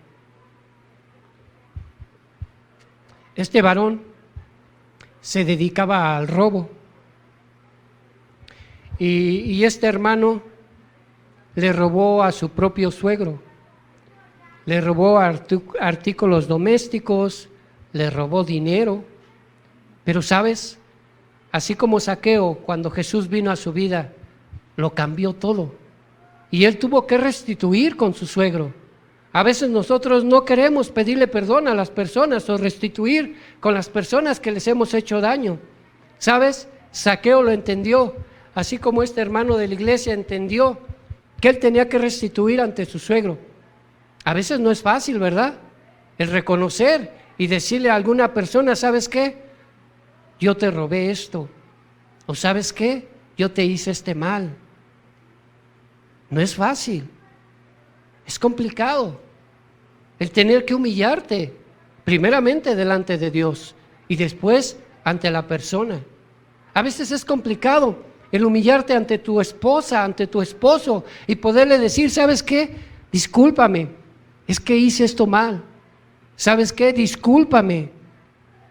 este varón se dedicaba al robo, y este hermano le robó a su propio suegro, le robó artículos domésticos, le robó dinero. Pero sabes, así como Zaqueo, cuando Jesús vino a su vida, lo cambió todo, y él tuvo que restituir con su suegro. A veces nosotros no queremos pedirle perdón a las personas o restituir con las personas que les hemos hecho daño. ¿Sabes? Zaqueo lo entendió, así como este hermano de la iglesia entendió que él tenía que restituir ante su suegro. A veces no es fácil, ¿verdad? El reconocer y decirle a alguna persona, ¿sabes qué? Yo te robé esto, o ¿sabes qué? Yo te hice este mal. No es fácil, es complicado el tener que humillarte, primeramente delante de Dios y después ante la persona. A veces es complicado el humillarte ante tu esposa, ante tu esposo, y poderle decir, ¿sabes qué? Discúlpame, es que hice esto mal. ¿Sabes qué? Discúlpame,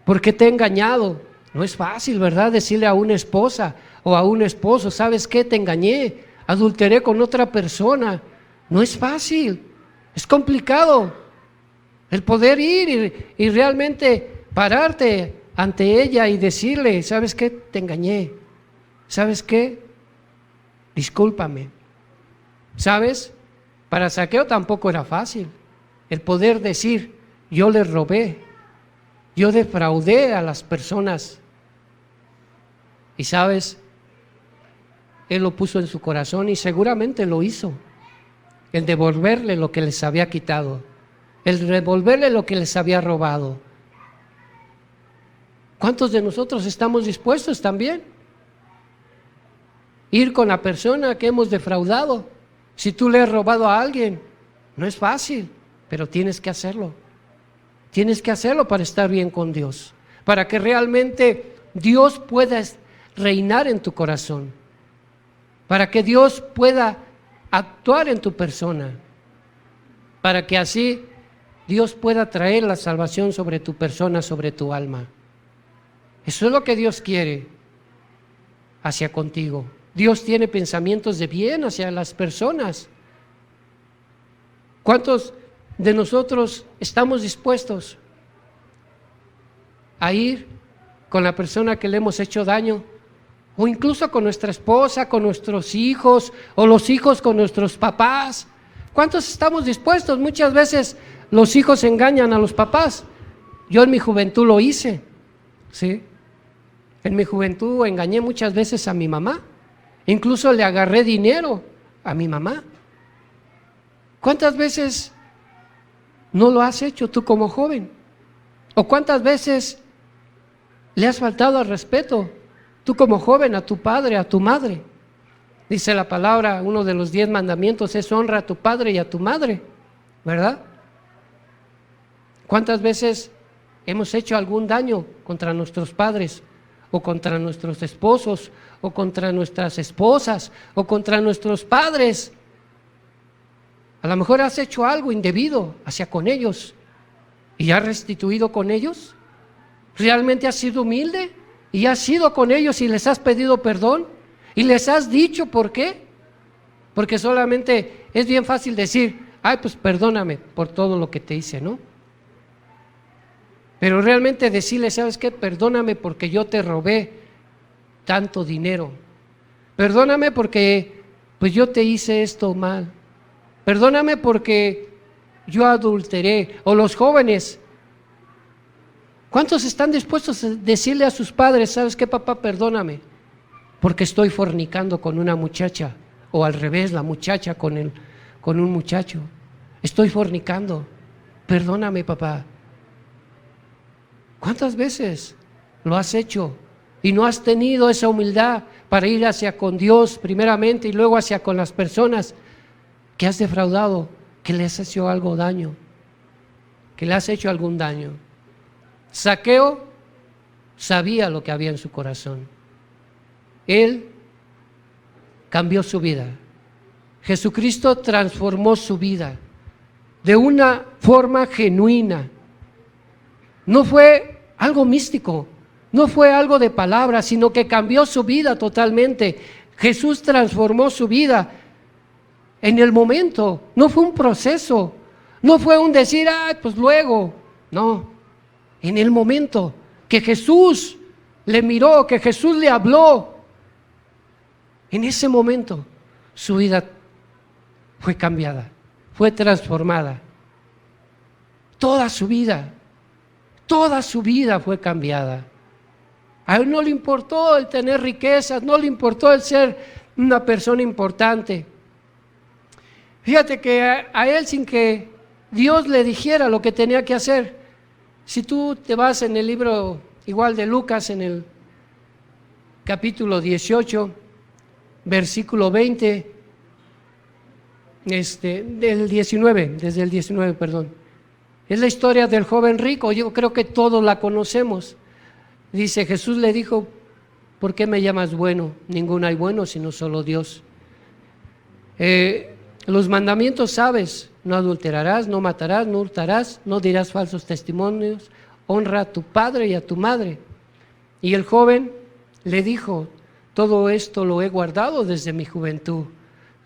porque te he engañado. No es fácil, ¿verdad? Decirle a una esposa o a un esposo, ¿sabes qué? Te engañé, adulteré con otra persona. No es fácil, es complicado el poder ir y realmente pararte ante ella y decirle, ¿sabes qué? Te engañé. ¿Sabes qué? Discúlpame. ¿Sabes? Para Zaqueo tampoco era fácil el poder decir, yo le robé, yo defraudé a las personas. Y sabes, él lo puso en su corazón y seguramente lo hizo, el devolverle lo que les había quitado, el devolverle lo que les había robado. ¿Cuántos de nosotros estamos dispuestos también ir con la persona que hemos defraudado? Si tú le has robado a alguien, no es fácil, pero tienes que hacerlo. Tienes que hacerlo para estar bien con Dios, para que realmente Dios pueda reinar en tu corazón, para que Dios pueda actuar en tu persona, para que así Dios pueda traer la salvación sobre tu persona, sobre tu alma. Eso es lo que Dios quiere hacia contigo. Dios tiene pensamientos de bien hacia las personas. ¿Cuántos de nosotros estamos dispuestos a ir con la persona que le hemos hecho daño? O incluso con nuestra esposa, con nuestros hijos, o los hijos con nuestros papás. ¿Cuántos estamos dispuestos muchas veces los hijos engañan a los papás. Yo en mi juventud lo hice, ¿sí? En mi juventud engañé muchas veces a mi mamá. Incluso le agarré dinero a mi mamá. ¿Cuántas veces no lo has hecho tú como joven? ¿O cuántas veces le has faltado al respeto tú como joven a tu padre, a tu madre? Dice la palabra, uno de los 10 mandamientos es honra a tu padre y a tu madre, ¿verdad? ¿Cuántas veces hemos hecho algún daño contra nuestros padres, o contra nuestros esposos, o contra nuestras esposas, o contra nuestros padres? A lo mejor has hecho algo indebido hacia con ellos y has restituido con ellos. ¿Realmente has sido humilde y has ido con ellos y les has pedido perdón y les has dicho por qué? Porque solamente es bien fácil decir, ay, pues perdóname por todo lo que te hice, ¿no? Pero realmente decirle, ¿sabes qué? Perdóname porque yo te robé tanto dinero. Perdóname porque pues yo te hice esto mal. Perdóname porque yo adulteré. O los jóvenes, ¿cuántos están dispuestos a decirle a sus padres, ¿sabes qué, papá? Perdóname porque estoy fornicando con una muchacha, o al revés, la muchacha con un muchacho. Estoy fornicando. Perdóname, papá. ¿Cuántas veces lo has hecho y no has tenido esa humildad para ir hacia con Dios primeramente y luego hacia con las personas que has defraudado, que les has hecho algo daño, que le has hecho algún daño? Zaqueo sabía lo que había en su corazón. Él cambió su vida. Jesucristo transformó su vida de una forma genuina. No fue algo místico, no fue algo de palabras, sino que cambió su vida totalmente. Jesús transformó su vida en el momento, no fue un proceso, no fue un decir, ay, pues luego, no, en el momento que Jesús le miró, que Jesús le habló, en ese momento su vida fue cambiada, fue transformada. Toda su vida fue cambiada. A él no le importó el tener riquezas, no le importó el ser una persona importante. Fíjate que a él, sin que Dios le dijera lo que tenía que hacer, si tú te vas en el libro igual de Lucas, en el capítulo 18, versículo 20, del 19, desde el 19, perdón. Es la historia del joven rico, yo creo que todos la conocemos. Dice, Jesús le dijo, ¿por qué me llamas bueno? Ninguno hay bueno sino solo Dios. Los mandamientos sabes, no adulterarás, no matarás, no hurtarás, no dirás falsos testimonios, honra a tu padre y a tu madre. Y el joven le dijo, todo esto lo he guardado desde mi juventud.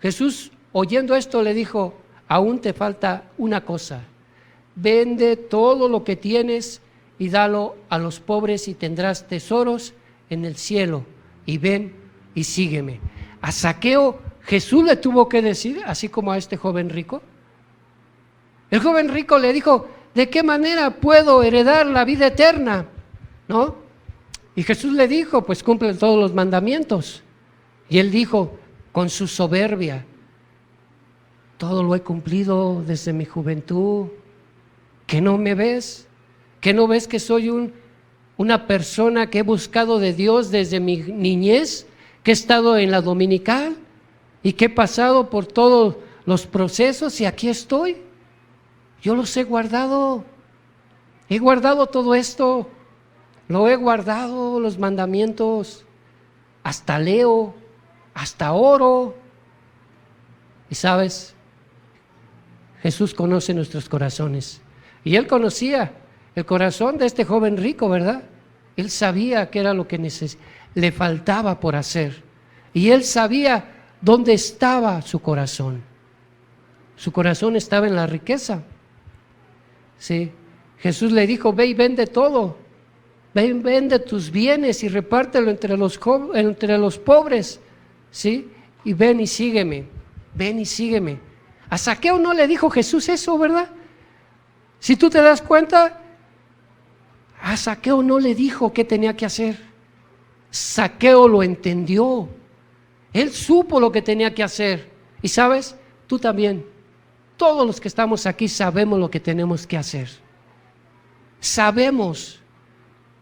Jesús, oyendo esto, le dijo, aún te falta una cosa. Vende todo lo que tienes y dalo a los pobres y tendrás tesoros en el cielo. Y ven y sígueme. A Zaqueo Jesús le tuvo que decir, así como a este joven rico. El joven rico le dijo, ¿de qué manera puedo heredar la vida eterna? ¿No? Y Jesús le dijo, pues cumple todos los mandamientos. Y él dijo, con su soberbia, todo lo he cumplido desde mi juventud. ¿Que no me ves? ¿Que no ves que soy una persona que he buscado de Dios desde mi niñez? Que he estado en la dominical y que he pasado por todos los procesos y aquí estoy. Yo los he guardado todo esto, lo he guardado, los mandamientos, hasta leo, hasta oro. Y sabes, Jesús conoce nuestros corazones. Y él conocía el corazón de este joven rico, ¿verdad? Él sabía qué era lo que le faltaba por hacer. Y él sabía dónde estaba su corazón. Su corazón estaba en la riqueza. Sí. Jesús le dijo, ve y vende todo. Ve y vende tus bienes y repártelo entre los pobres. ¿Sí? Y ven y sígueme. Ven y sígueme. A Zaqueo no le dijo Jesús eso, ¿verdad? Si tú te das cuenta, a Zaqueo no le dijo qué tenía que hacer. Zaqueo lo entendió. Él supo lo que tenía que hacer. Y sabes, tú también. Todos los que estamos aquí sabemos lo que tenemos que hacer. Sabemos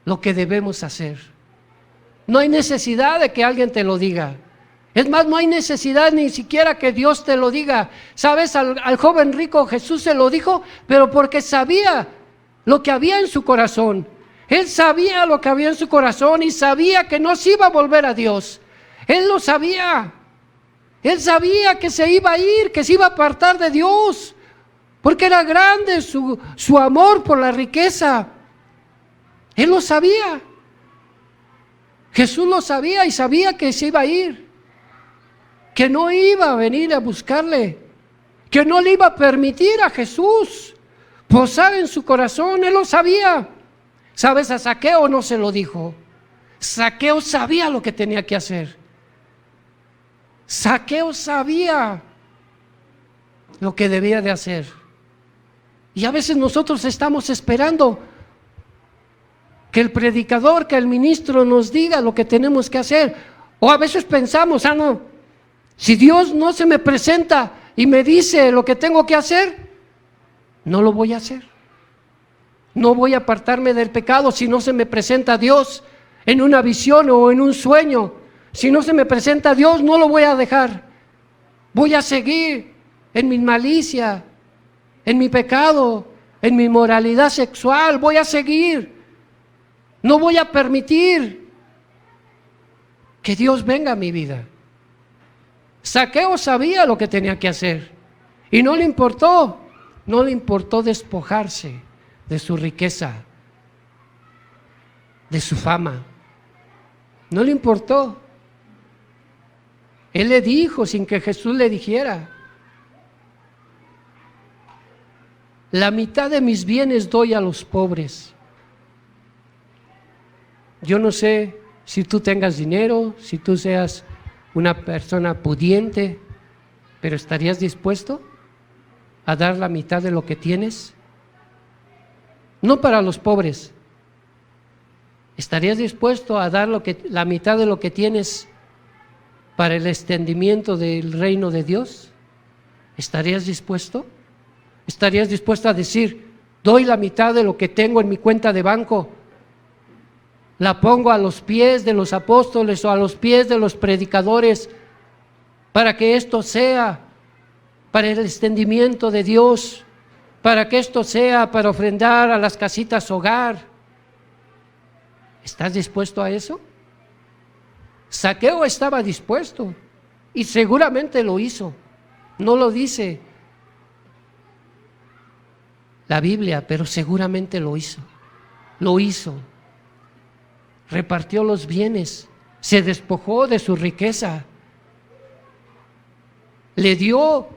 lo que debemos hacer. No hay necesidad de que alguien te lo diga. Es más, no hay necesidad ni siquiera que Dios te lo diga. ¿Sabes? Al joven rico Jesús se lo dijo, pero porque sabía lo que había en su corazón. Él sabía lo que había en su corazón y sabía que no se iba a volver a Dios. Él lo sabía. Él sabía que se iba a ir, que se iba a apartar de Dios, porque era grande su amor por la riqueza. Él lo sabía. Jesús lo sabía y sabía que se iba a ir, que no iba a venir a buscarle, que no le iba a permitir a Jesús posar en su corazón. Él lo sabía. ¿Sabes? A Zaqueo no se lo dijo. Zaqueo sabía lo que tenía que hacer. Zaqueo sabía lo que debía de hacer. Y a veces nosotros estamos esperando que el predicador, que el ministro nos diga lo que tenemos que hacer. O a veces pensamos, no, si Dios no se me presenta y me dice lo que tengo que hacer, no lo voy a hacer. No voy a apartarme del pecado si no se me presenta Dios en una visión o en un sueño. Si no se me presenta Dios, no lo voy a dejar. Voy a seguir en mi malicia, en mi pecado, en mi moralidad sexual. Voy a seguir. No voy a permitir que Dios venga a mi vida. Zaqueo sabía lo que tenía que hacer y no le importó despojarse de su riqueza, de su fama. No le importó. Él le dijo sin que Jesús le dijera: la mitad de mis bienes doy a los pobres. Yo no sé si tú tengas dinero, si tú seas una persona pudiente, pero ¿estarías dispuesto a dar la mitad de lo que tienes? No para los pobres. ¿Estarías dispuesto a dar la mitad de lo que tienes para el extendimiento del reino de Dios? ¿Estarías dispuesto? ¿Estarías dispuesto a decir: doy la mitad de lo que tengo en mi cuenta de banco, la pongo a los pies de los apóstoles o a los pies de los predicadores para que esto sea para el extendimiento de Dios, para que esto sea para ofrendar a las casitas hogar? ¿Estás dispuesto a eso? Zaqueo estaba dispuesto y seguramente lo hizo. No lo dice la Biblia, pero seguramente lo hizo. Lo hizo. Repartió los bienes, se despojó de su riqueza, le dio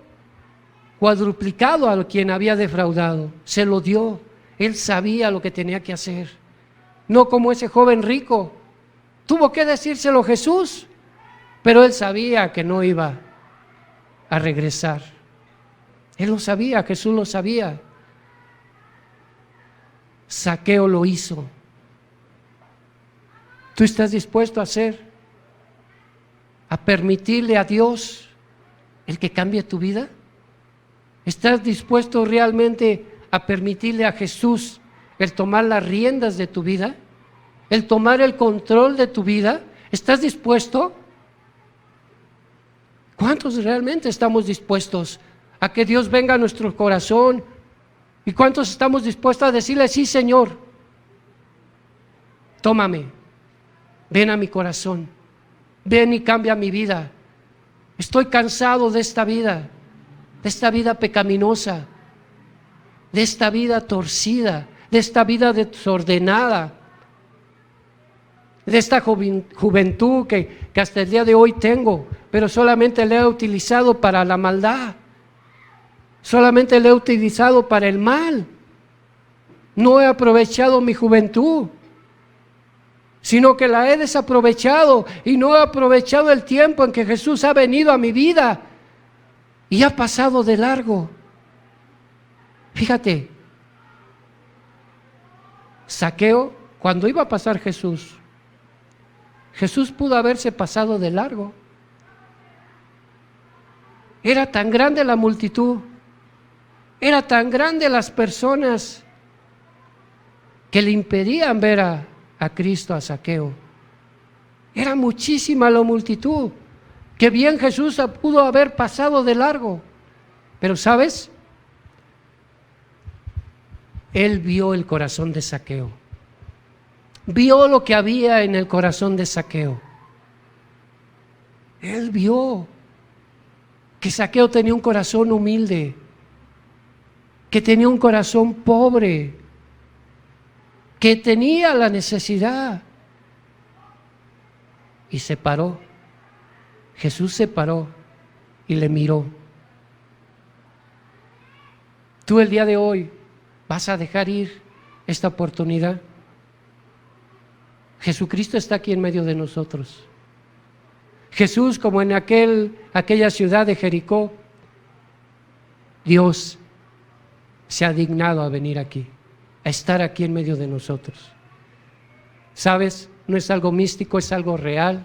cuadruplicado a quien había defraudado, se lo dio. Él sabía lo que tenía que hacer. No como ese joven rico, tuvo que decírselo Jesús, pero él sabía que no iba a regresar. Él lo sabía, Jesús lo sabía. Zaqueo lo hizo. ¿Tú estás dispuesto a hacer, a permitirle a Dios el que cambie tu vida? ¿Estás dispuesto realmente a permitirle a Jesús el tomar las riendas de tu vida, el tomar el control de tu vida? ¿Estás dispuesto? ¿Cuántos realmente estamos dispuestos a que Dios venga a nuestro corazón? ¿Y cuántos estamos dispuestos a decirle: sí, Señor, tómame, ven a mi corazón, ven y cambia mi vida? Estoy cansado de esta vida pecaminosa, de esta vida torcida, de esta vida desordenada, de esta juventud que hasta el día de hoy tengo, pero solamente la he utilizado para la maldad, solamente la he utilizado para el mal. No he aprovechado mi juventud, sino que la he desaprovechado y no he aprovechado el tiempo en que Jesús ha venido a mi vida y ha pasado de largo. Fíjate, Zaqueo, cuando iba a pasar Jesús, Jesús pudo haberse pasado de largo. Era tan grande la multitud, era tan grande las personas que le impedían ver a Cristo, a Zaqueo. Era muchísima la multitud, que bien Jesús pudo haber pasado de largo. Pero ¿sabes? Él vio el corazón de Zaqueo. Vio lo que había en el corazón de Zaqueo. Él vio que Zaqueo tenía un corazón humilde, que tenía un corazón pobre, que tenía la necesidad. Y se paró. Jesús se paró y le miró. Tú el día de hoy vas a dejar ir esta oportunidad. Jesucristo está aquí en medio de nosotros. Jesús, como en aquella ciudad de Jericó, Dios se ha dignado a venir aquí, a estar aquí en medio de nosotros. ¿Sabes? No es algo místico, es algo real.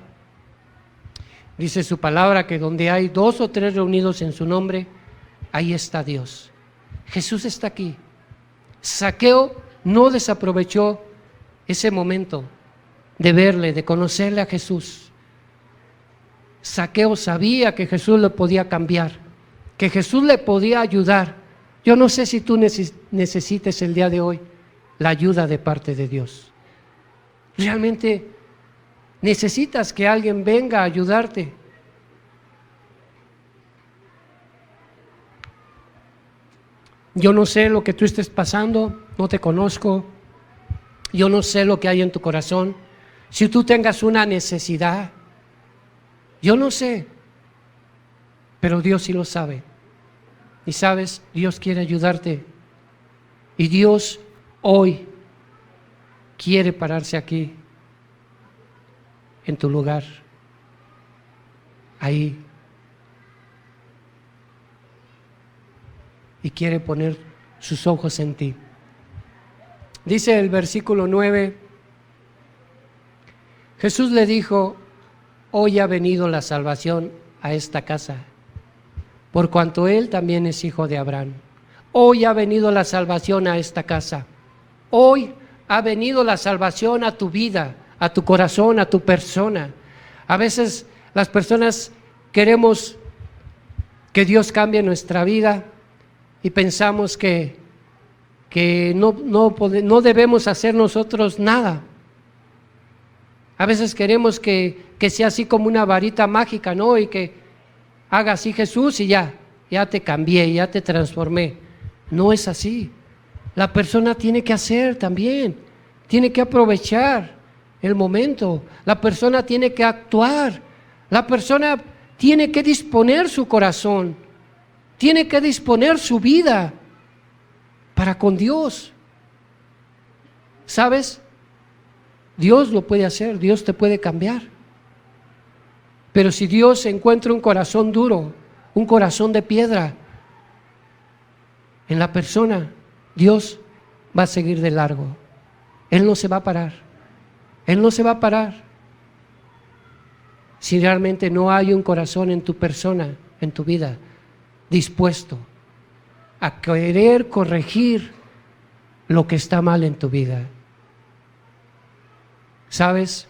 Dice su palabra que donde hay 2 o 3 reunidos en su nombre, ahí está Dios. Jesús está aquí. Zaqueo no desaprovechó ese momento de verle, de conocerle a Jesús. Zaqueo sabía que Jesús le podía cambiar, que Jesús le podía ayudar. Yo no sé si tú necesites el día de hoy la ayuda de parte de Dios. Realmente necesitas que alguien venga a ayudarte. Yo no sé lo que tú estés pasando, no te conozco, yo no sé lo que hay en tu corazón. Si tú tengas una necesidad, yo no sé, pero Dios sí lo sabe. Y sabes, Dios quiere ayudarte. Y Dios hoy quiere pararse aquí, en tu lugar, ahí. Y quiere poner sus ojos en ti. Dice el versículo 9, Jesús le dijo: hoy ha venido la salvación a esta casa, por cuanto él también es hijo de Abraham. Hoy ha venido la salvación a esta casa. Hoy ha venido la salvación a tu vida, a tu corazón, a tu persona. A veces las personas queremos que Dios cambie nuestra vida y pensamos que no debemos hacer nosotros nada. A veces queremos que sea así como una varita mágica, ¿no? Y que haga así Jesús y ya te cambié, ya te transformé. No es así. La persona tiene que hacer también, tiene que aprovechar el momento. La persona tiene que actuar. La persona tiene que disponer su corazón, tiene que disponer su vida para con Dios. ¿Sabes? Dios lo puede hacer, Dios te puede cambiar. Pero si Dios encuentra un corazón duro, un corazón de piedra en la persona, Dios va a seguir de largo. Él no se va a parar. Él no se va a parar. Si realmente no hay un corazón en tu persona, en tu vida, dispuesto a querer corregir lo que está mal en tu vida. ¿Sabes?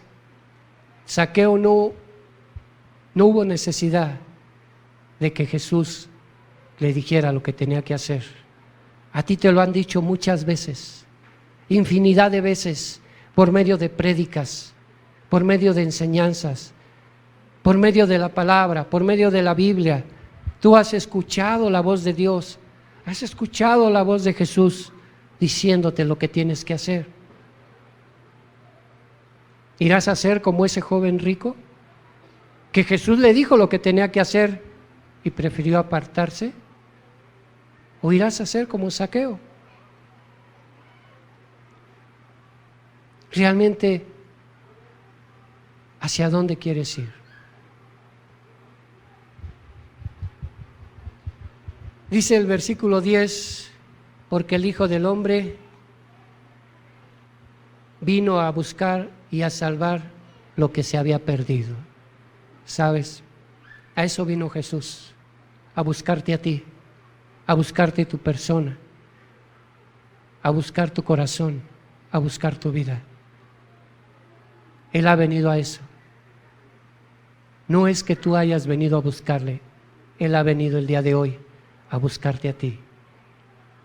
Zaqueo no hubo necesidad de que Jesús le dijera lo que tenía que hacer. A ti te lo han dicho muchas veces, infinidad de veces, por medio de prédicas, por medio de enseñanzas, por medio de la palabra, por medio de la Biblia. Tú has escuchado la voz de Dios, has escuchado la voz de Jesús diciéndote lo que tienes que hacer. ¿Irás a ser como ese joven rico que Jesús le dijo lo que tenía que hacer y prefirió apartarse? ¿O irás a ser como Zaqueo? Realmente, ¿hacia dónde quieres ir? Dice el versículo 10, porque el Hijo del Hombre vino a buscar y a salvar lo que se había perdido. ¿Sabes? A eso vino Jesús, a buscarte a ti, a buscarte tu persona, a buscar tu corazón, a buscar tu vida. Él ha venido a eso. No es que tú hayas venido a buscarle, Él ha venido el día de hoy a buscarte a ti.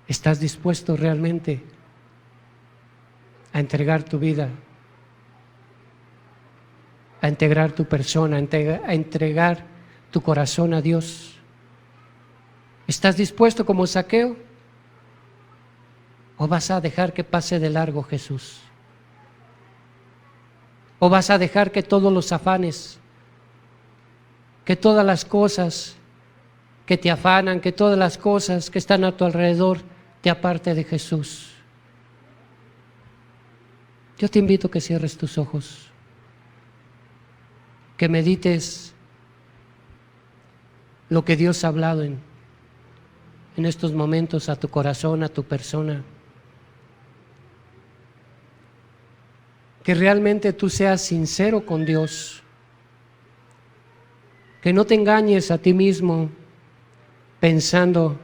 ¿Estás dispuesto realmente a entregar tu vida, a entregar tu persona, a entregar tu corazón a Dios? ¿Estás dispuesto como Zaqueo? ¿O vas a dejar que pase de largo Jesús? ¿O vas a dejar que todos los afanes, que todas las cosas que te afanan, que todas las cosas que están a tu alrededor te aparte de Jesús? Yo te invito a que cierres tus ojos, que medites lo que Dios ha hablado en estos momentos a tu corazón, a tu persona. Que realmente tú seas sincero con Dios, que no te engañes a ti mismo pensando,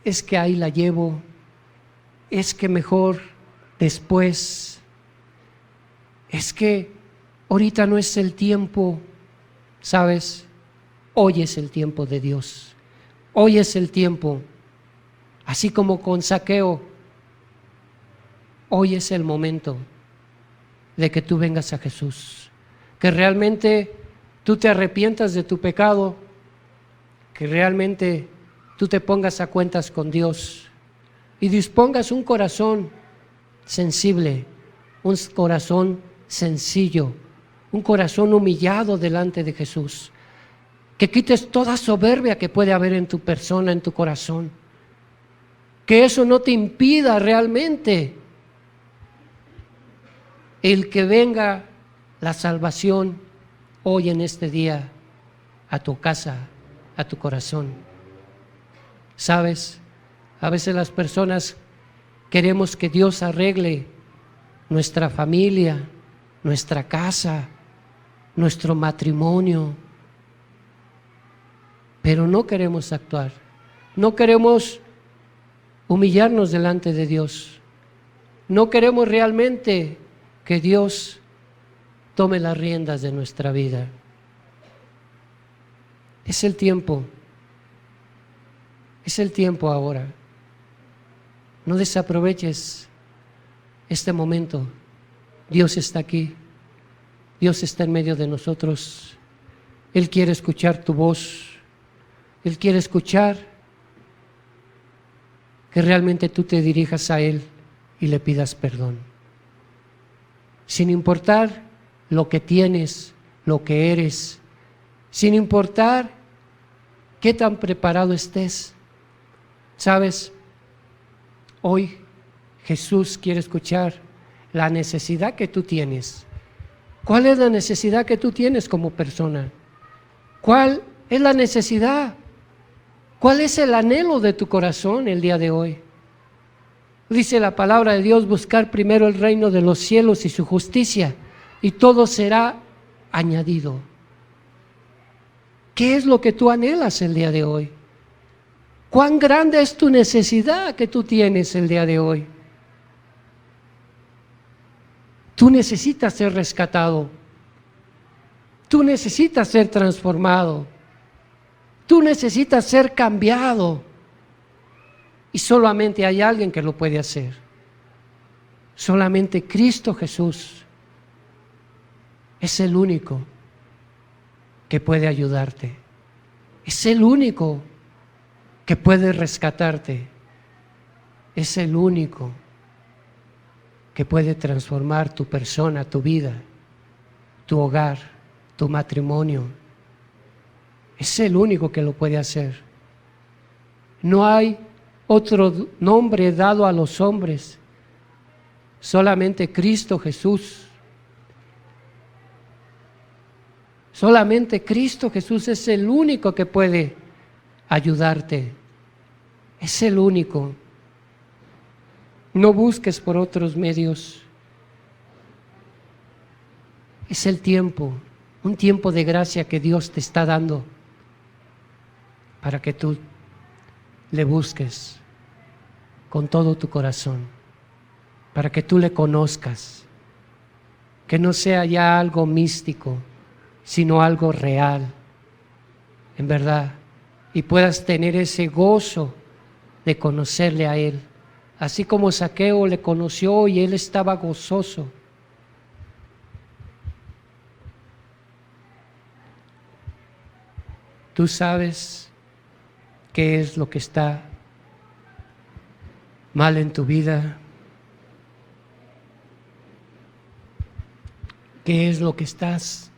es que ahí la llevo, es que mejor después, es que ahorita no es el tiempo. ¿Sabes? Hoy es el tiempo de Dios, hoy es el tiempo, así como con Zaqueo, hoy es el momento de que tú vengas a Jesús, que realmente tú te arrepientas de tu pecado, que realmente tú te pongas a cuentas con Dios y dispongas un corazón sensible, un corazón sencillo, un corazón humillado delante de Jesús, que quites toda soberbia que puede haber en tu persona, en tu corazón, que eso no te impida realmente el que venga la salvación hoy en este día a tu casa, a tu corazón. ¿Sabes? A veces las personas queremos que Dios arregle nuestra familia, nuestra casa, nuestro matrimonio, pero no queremos actuar, no queremos humillarnos delante de Dios, no queremos realmente que Dios tome las riendas de nuestra vida. Es el tiempo ahora. No desaproveches este momento. Dios está aquí, Dios está en medio de nosotros. Él quiere escuchar tu voz, Él quiere escuchar que realmente tú te dirijas a Él y le pidas perdón. Sin importar lo que tienes, lo que eres, sin importar qué tan preparado estés. ¿Sabes? Hoy Jesús quiere escuchar la necesidad que tú tienes. ¿Cuál es la necesidad que tú tienes como persona? ¿Cuál es la necesidad? ¿Cuál es el anhelo de tu corazón el día de hoy? Dice la palabra de Dios, buscar primero el reino de los cielos y su justicia, y todo será añadido. ¿Qué es lo que tú anhelas el día de hoy? ¿Cuán grande es tu necesidad que tú tienes el día de hoy? Tú necesitas ser rescatado. Tú necesitas ser transformado. Tú necesitas ser cambiado. Y solamente hay alguien que lo puede hacer. Solamente Cristo Jesús es el único que puede ayudarte. Es el único que puede rescatarte. Es el único que puede transformar tu persona, tu vida, tu hogar, tu matrimonio. Es el único que lo puede hacer. No hay otro nombre dado a los hombres, solamente Cristo Jesús. Solamente Cristo Jesús es el único que puede ayudarte. Es el único. No busques por otros medios. Es el tiempo, un tiempo de gracia que Dios te está dando para que tú le busques con todo tu corazón, para que tú le conozcas, que no sea ya algo místico, sino algo real, en verdad, y puedas tener ese gozo de conocerle a Él, así como Zaqueo le conoció y él estaba gozoso. Tú sabes qué es lo que está mal en tu vida, qué es lo que estás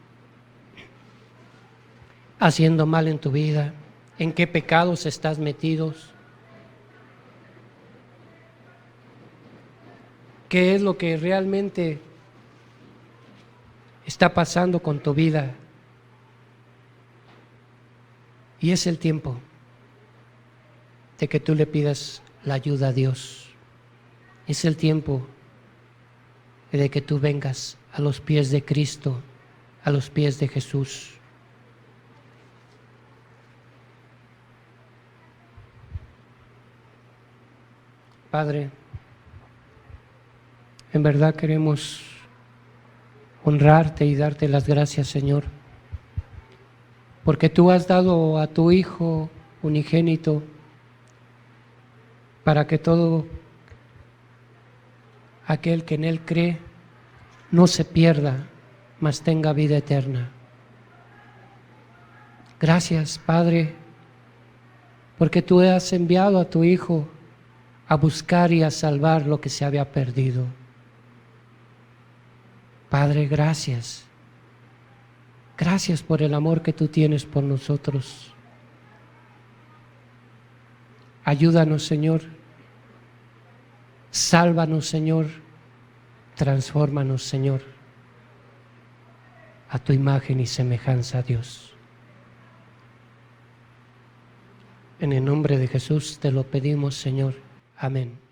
haciendo mal en tu vida, en qué pecados estás metidos, qué es lo que realmente está pasando con tu vida. Y es el tiempo de que tú le pidas la ayuda a Dios. Es el tiempo de que tú vengas a los pies de Cristo, a los pies de Jesús. Padre, en verdad queremos honrarte y darte las gracias, Señor, porque tú has dado a tu Hijo unigénito para que todo aquel que en Él cree no se pierda, mas tenga vida eterna. Gracias, Padre, porque tú has enviado a tu Hijo a buscar y a salvar lo que se había perdido. Padre, gracias. Gracias por el amor que tú tienes por nosotros. Ayúdanos, Señor. Sálvanos, Señor. Transfórmanos, Señor, a tu imagen y semejanza, Dios. En el nombre de Jesús te lo pedimos, Señor. Amén.